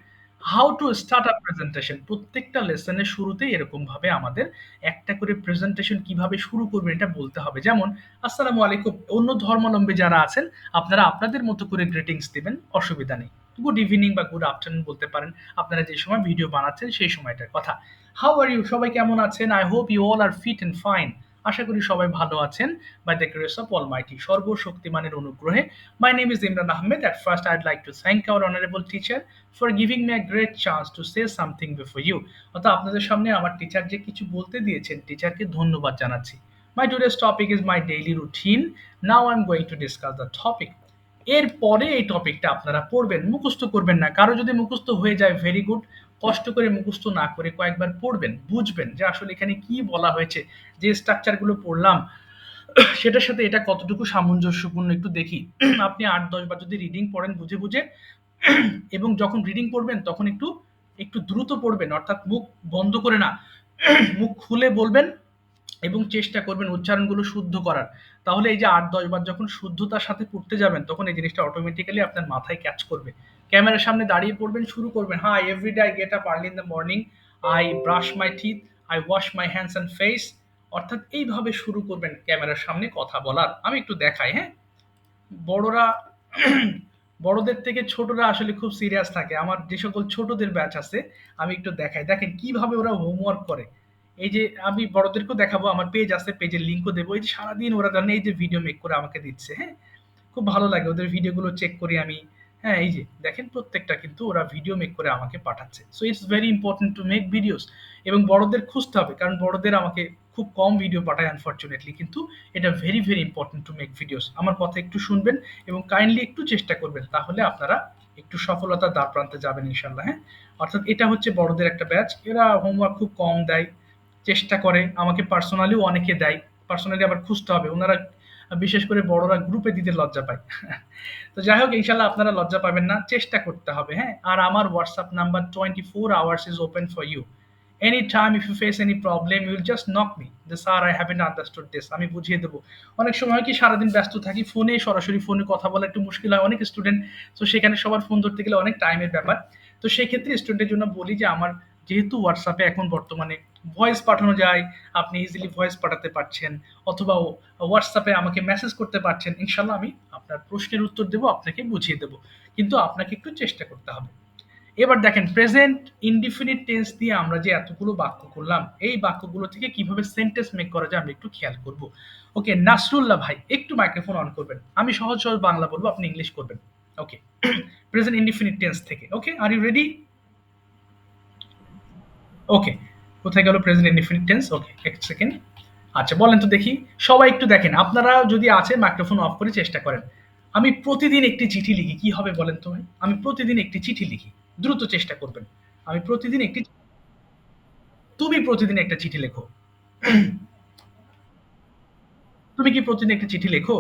How to start a presentation. প্রত্যেকটা লেসনের শুরুতেই এরকমভাবে আমাদের একটা করে প্রেজেন্টেশন কিভাবে শুরু করবেন এটা বলতে হবে। যেমন আসসালামু আলাইকুম। অন্য ধর্মাবলম্বী যারা আছেন আপনারা আপনাদের মতো করে গ্রিটিংস দিবেন, অসুবিধা নেই। গুড ইভিনিং বা গুড আফটারনুন বলতে পারেন। আপনারা যে সময় ভিডিও বানাচ্ছেন সেই সময়টার কথা। How are you? সবাই কেমন আছেন? I hope you all are fit and fine. আশা করি সবাই ভালো আছেন by the grace of almighty, সর্বশক্তিমানের অনুগ্রহে। My name is Imran Ahmed. At first I'd like to thank our honorable teacher for giving me a great chance to say something before you. অর্থাৎ আপনাদের সামনে আমার টিচার যে কিছু বলতে দিয়েছেন, টিচারকে ধন্যবাদ জানাচ্ছি। My today's topic is my daily routine. Now I'm going to discuss the topic. এরপরে এই টপিকটা আপনারা পড়বেন, মুখস্থ করবেন না। কারো যদি মুখস্থ হয়ে যায় ভেরি গুড, কষ্ট করে মুখস্থ না করে কয়েকবার পড়বেন, বুঝবেন যে আসলে এখানে কি বলা হয়েছে। যে স্ট্রাকচারগুলো পড়লাম সেটার সাথে এটা কতটুকু সামঞ্জস্যপূর্ণ একটু দেখি। আপনি ৮-১০ বার যদি রিডিং পড়েন বুঝে বুঝে, এবং যখন রিডিং পড়বেন তখন একটু একটু দ্রুত পড়বেন, অর্থাৎ মুখ বন্ধ করে না, মুখ খুলে বলবেন এবং চেষ্টা করবেন উচ্চারণগুলো শুদ্ধ করার। তাহলে এই যে ৮-১০ বার যখন শুদ্ধতার সাথে পড়তে যাবেন তখন এই জিনিসটা অটোমেটিক্যালি আপনার মাথায় ক্যাচ করবে। ক্যামেরার সামনে দাঁড়িয়ে পড়বেন, শুরু করবেন, hi everyday I get up early in the morning, I brush my teeth, I wash my hands and face. অর্থাৎ এইভাবে শুরু করবেন ক্যামেরার সামনে কথা বলার। আমি একটু দেখাই, হ্যাঁ। বড়রা বড়দের থেকে ছোটরা আসলে খুব সিরিয়াস থাকে। আমার যে সকল ছোটদের ব্যাচ আছে আমি একটু দেখাই, দেখেন কিভাবে ওরা হোমওয়ার্ক করে। এই যে আমি বড়দেরকেও দেখাবো, আমার পেজ আছে, পেজের লিঙ্কও দেবো। এই যে সারাদিন ওরা জানে এই যে ভিডিও মেক করে আমাকে দিচ্ছে, হ্যাঁ, খুব ভালো লাগে ওদের ভিডিওগুলো চেক করি আমি। হ্যাঁ, এই যে দেখেন প্রত্যেকটা কিন্তু ওরা ভিডিও মেক করে আমাকে পাঠাচ্ছে। So it's very important to make videos. এবং বড়দের খুঁজতে হবে, কারণ বড়দের আমাকে খুব কম ভিডিও পাঠায় আনফরচুনেটলি, কিন্তু এটা very very important to make videos. আমার কথা একটু শুনবেন এবং কাইন্ডলি একটু চেষ্টা করবেন, তাহলে আপনারা একটু সফলতার দ্বার প্রান্তে যাবেন ইনশাল্লাহ, হ্যাঁ। অর্থাৎ এটা হচ্ছে বড়দের একটা ব্যাচ, এরা হোমওয়ার্ক খুব কম দেয়, চেষ্টা করে, আমাকে পার্সোনালিও অনেকে দেয়, পার্সোনালি আবার খুঁজতে হবে। ওনারা বিশেষ করে বড়রা গ্রুপে দিতে লজ্জা পায়। তো যাই হোক, ইনশাল্লাহ আপনারা লজ্জা পাবেন না, চেষ্টা করতে হবে, হ্যাঁ। আর আমার WhatsApp number 24 hours is open for you. Anytime if you face any problem, you will just knock me. The sir, I haven't understood this. আমি বুঝিয়ে দেবো। অনেক সময় কি সারাদিন ব্যস্ত থাকি, ফোনে সরাসরি ফোনে কথা বলা একটু মুশকিল হয় অনেক স্টুডেন্ট, তো সেখানে সবার ফোন ধরতে গেলে অনেক টাইমের ব্যাপার। তো সেই ক্ষেত্রে স্টুডেন্টের জন্য বলি যে আমার যেহেতু হোয়াটসঅ্যাপে এখন বর্তমানে ভয়েস পাঠানো যায়, আপনি ইজিলি ভয়েস পাঠাতে পারছেন, অথবা হোয়াটসঅ্যাপে আমাকে মেসেজ করতে পারছেন। ইনশাল্লাহ আমি আপনার প্রশ্নের উত্তর দেবো, আপনাকে বুঝিয়ে দেবো, কিন্তু আপনাকে একটু চেষ্টা করতে হবে। এবার দেখেন প্রেজেন্ট ইনডিফিনিট টেন্স দিয়ে আমরা যে এতগুলো বাক্য করলাম, এই বাক্যগুলো থেকে কিভাবে সেন্টেন্স মেক করা যায় আমরা একটু খেয়াল করব। ওকে, নাসরুল্লাহ ভাই একটু মাইক্রোফোন অন করবেন। আমি সহজ সহজ বাংলা বলবো, আপনি ইংলিশ করবেন। ওকে, প্রেজেন্ট ইনডিফিনিট টেন্স থেকে। ওকে, আর ইউ রেডি? ওকে, কোথায় গেল প্রেজেন্ট ইনডিফিনিট টেন্স? ওকে, এক সেকেন্ড। আচ্ছা বলেন তো দেখি, সবাই একটু দেখেন, আপনারা যদি আছে মাইক্রোফোন অফ করে চেষ্টা করেন। আমি প্রতিদিন একটি চিঠি লিখি, কি হবে বলেন তো ভাই? আমি প্রতিদিন একটি চিঠি লিখি, দ্রুত চেষ্টা করবেন। আমি প্রতিদিন একটি, তুমি প্রতিদিন একটা চিঠি লেখো। তুমি কি প্রতিদিন একটা চিঠি লেখো?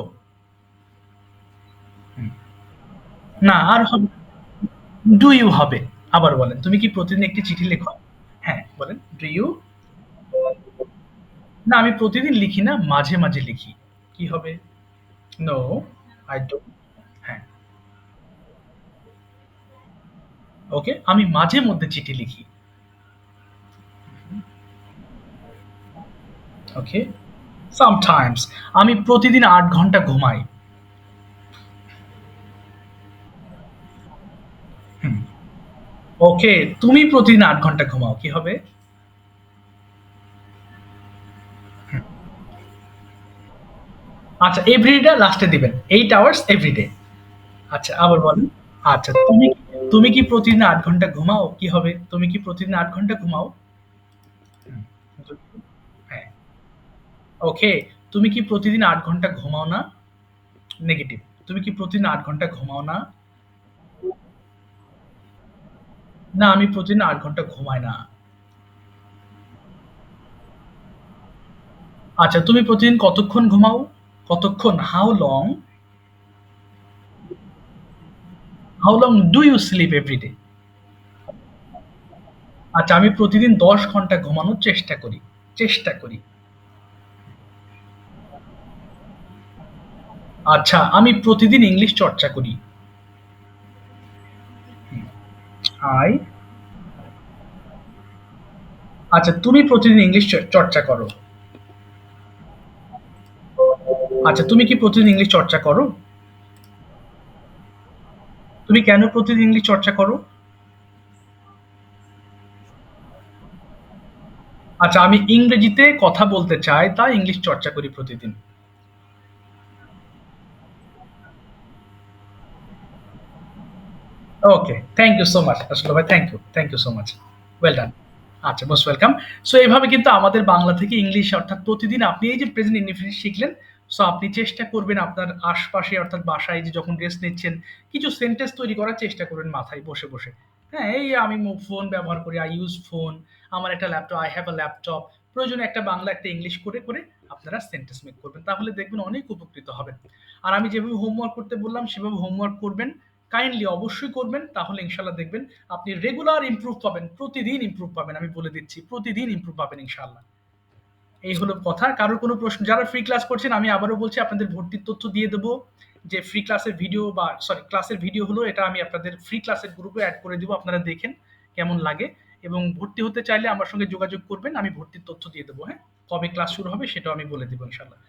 না, আর হবে, ডু ইউ হবে। আবার বলেন, তুমি কি প্রতিদিন একটি চিঠি লেখো? হ্যাঁ বলেন, ডু ইউ। না, আমি প্রতিদিন লিখি না, মাঝে মাঝে লিখি। কি হবে? No, I don't. হ্যাঁ, ওকে, আমি মাঝে মধ্যে চিঠি লিখি। Okay, sometimes. আমি প্রতিদিন ৮ ঘন্টা ঘুমাই। ওকে, তুমি প্রতিদিন ৮ ঘন্টা ঘুমাও, কি হবে? আচ্ছা, এভরিডে লাস্টে দিবেন, 8 আওয়ার্স এভরিডে। আচ্ছা, আবার বলেন। আচ্ছা, তুমি তুমি কি প্রতিদিন ৮ ঘন্টা ঘুমাও? কি হবে? তুমি কি প্রতিদিন ৮ ঘন্টা ঘুমাও? হুম, হ্যাঁ। ওকে, তুমি কি প্রতিদিন ৮ ঘন্টা ঘুমাও না? নেগেটিভ। তুমি কি প্রতিদিন ৮ ঘন্টা ঘুমাও না? না, আমি প্রতিদিন ৮ ঘন্টা ঘুমাই না। আচ্ছা, তুমি প্রতিদিন কতক্ষণ ঘুমাও? কতক্ষণ? How long do you sleep everyday? আচ্ছা, আমি প্রতিদিন ১০ ঘন্টা ঘুমানোর চেষ্টা করি। চেষ্টা করি। আচ্ছা, আমি প্রতিদিন ইংলিশ চর্চা করি। আই। আচ্ছা, তুমি প্রতিদিন ইংলিশ চর্চা করো। আচ্ছা, তুমি কি প্রতিদিন ইংলিশ চর্চা করো? তুমি কেন প্রতিদিন ইংলিশ চর্চা করো? আচ্ছা, আমি ইংরেজিতে কথা বলতে চাই, তাই ইংলিশ চর্চা করি প্রতিদিন। Okay, thank you so much আসলে ভাই, thank you so much, well done. আচ্ছা, মোস্ট ওয়েলকাম। সো এইভাবে কিন্তু আমাদের বাংলা থেকে ইংলিশ অর্থাৎ প্রতিদিন আপনি এই যে প্রেজেন্ট ইনডিফিনিট শিখলেন, সো আপনি চেষ্টা করবেন আপনার আশপাশে অর্থাৎ বাসায় যে যখন রেস্ট নিচ্ছেন কিছু সেন্টেন্স তৈরি করার চেষ্টা করবেন মাথায় বসে বসে। হ্যাঁ, এই আমি ফোন ব্যবহার করি, আই ইউজ ফোন, আমার একটা laptop, I have a laptop, প্রয়োজনে একটা বাংলা একটা ইংলিশ করে করে আপনারা সেন্টেন্স মেক করবেন, তাহলে দেখবেন অনেক উপকৃত হবেন। আর আমি যেভাবে হোমওয়ার্ক করতে বললাম সেভাবে হোমওয়ার্ক করবেন, কাইন্ডলি অবশ্যই করবেন, তাহলে ইনশাল্লাহ দেখবেন আপনি রেগুলার ইমপ্রুভ পাবেন, প্রতিদিন ইমপ্রুভ পাবেন, আমি বলে দিচ্ছি প্রতিদিন ইমপ্রুভ পাবেন ইনশাল্লাহ। এই হলো কথা। কারোর কোনো প্রশ্ন, যারা ফ্রি ক্লাস করছেন আমি আবারও বলছি আপনাদের ভর্তির তথ্য দিয়ে দেবো, যে ফ্রি ক্লাসের ভিডিও বা সরি ক্লাসের ভিডিও হলো এটা, আমি আপনাদের ফ্রি ক্লাসের গ্রুপে অ্যাড করে দিব, আপনারা দেখেন কেমন লাগে, এবং ভর্তি হতে চাইলে আমার সঙ্গে যোগাযোগ করবেন, আমি ভর্তির তথ্য দিয়ে দেবো। হ্যাঁ, কবে ক্লাস শুরু হবে সেটাও আমি বলে দিব ইনশাল্লাহ।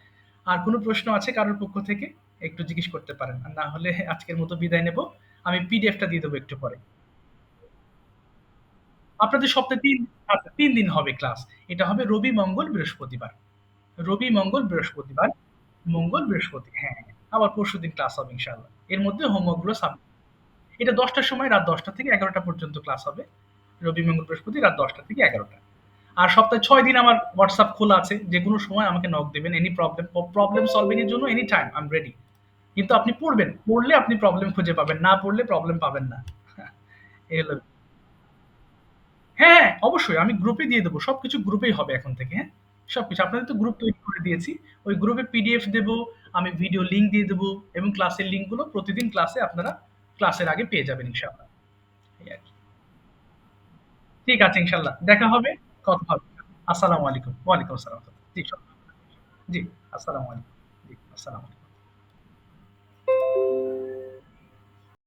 আর কোনো প্রশ্ন আছে কারোর পক্ষ থেকে একটু জিজ্ঞেস করতে পারেন, আর না হলে আজকের মতো বিদায় নেব। আমি পিডিএফটা দিয়ে দেবো একটু পরে। আপনাদের সপ্তাহে আচ্ছা, ৩ দিন হবে ক্লাস। এটা হবে রবি, মঙ্গল, বৃহস্পতিবার। রবি, মঙ্গল, বৃহস্পতিবার। মঙ্গল, বৃহস্পতি। হ্যাঁ, হ্যাঁ। আবার পরশুদিন ক্লাস হবে ইনশাআল্লাহ। এর মধ্যে হোমওয়ার্ক গুলো সাবমিট। এটা ১০ টার সময়, রাত ১০টা থেকে ১১টা পর্যন্ত ক্লাস হবে। রবি, মঙ্গল, বৃহস্পতি রাত ১০টা থেকে ১১টা। আর সপ্তাহে ৬ দিন আমার WhatsApp খোলা আছে। যেকোনো সময় আমাকে নক দিবেন। এনি প্রবলেম সলভিং এর জন্য any time I am ready. কিন্তু আপনি পড়বেন। পড়লে আপনি প্রবলেম খুঁজে পাবেন। না পড়লে প্রবলেম পাবেন না। এই হলো। হ্যাঁ, হ্যাঁ, অবশ্যই আমি গ্রুপে দিয়ে দেবো। সবকিছু গ্রুপেই হবে এখন থেকে, হ্যাঁ? সবকিছু। আপনাদের তো গ্রুপ তৈরি করে দিয়েছি। ওই গ্রুপে পিডিএফ দেবো, আমি ভিডিও লিংক দিয়ে দেবো, এবং ক্লাসের লিংকগুলো প্রতিদিন ক্লাসে আপনারা ক্লাসের আগে পেয়ে যাবেন ইনশাআল্লাহ। এই আরকি। ঠিক আছে ইনশাআল্লাহ। দেখা হবে, কথা হবে। আসসালামু আলাইকুম। ওয়া আলাইকুম আসসালাম। জি, জি, আসসালামু আলাইকুম। জি, আসসালামু আলাইকুম।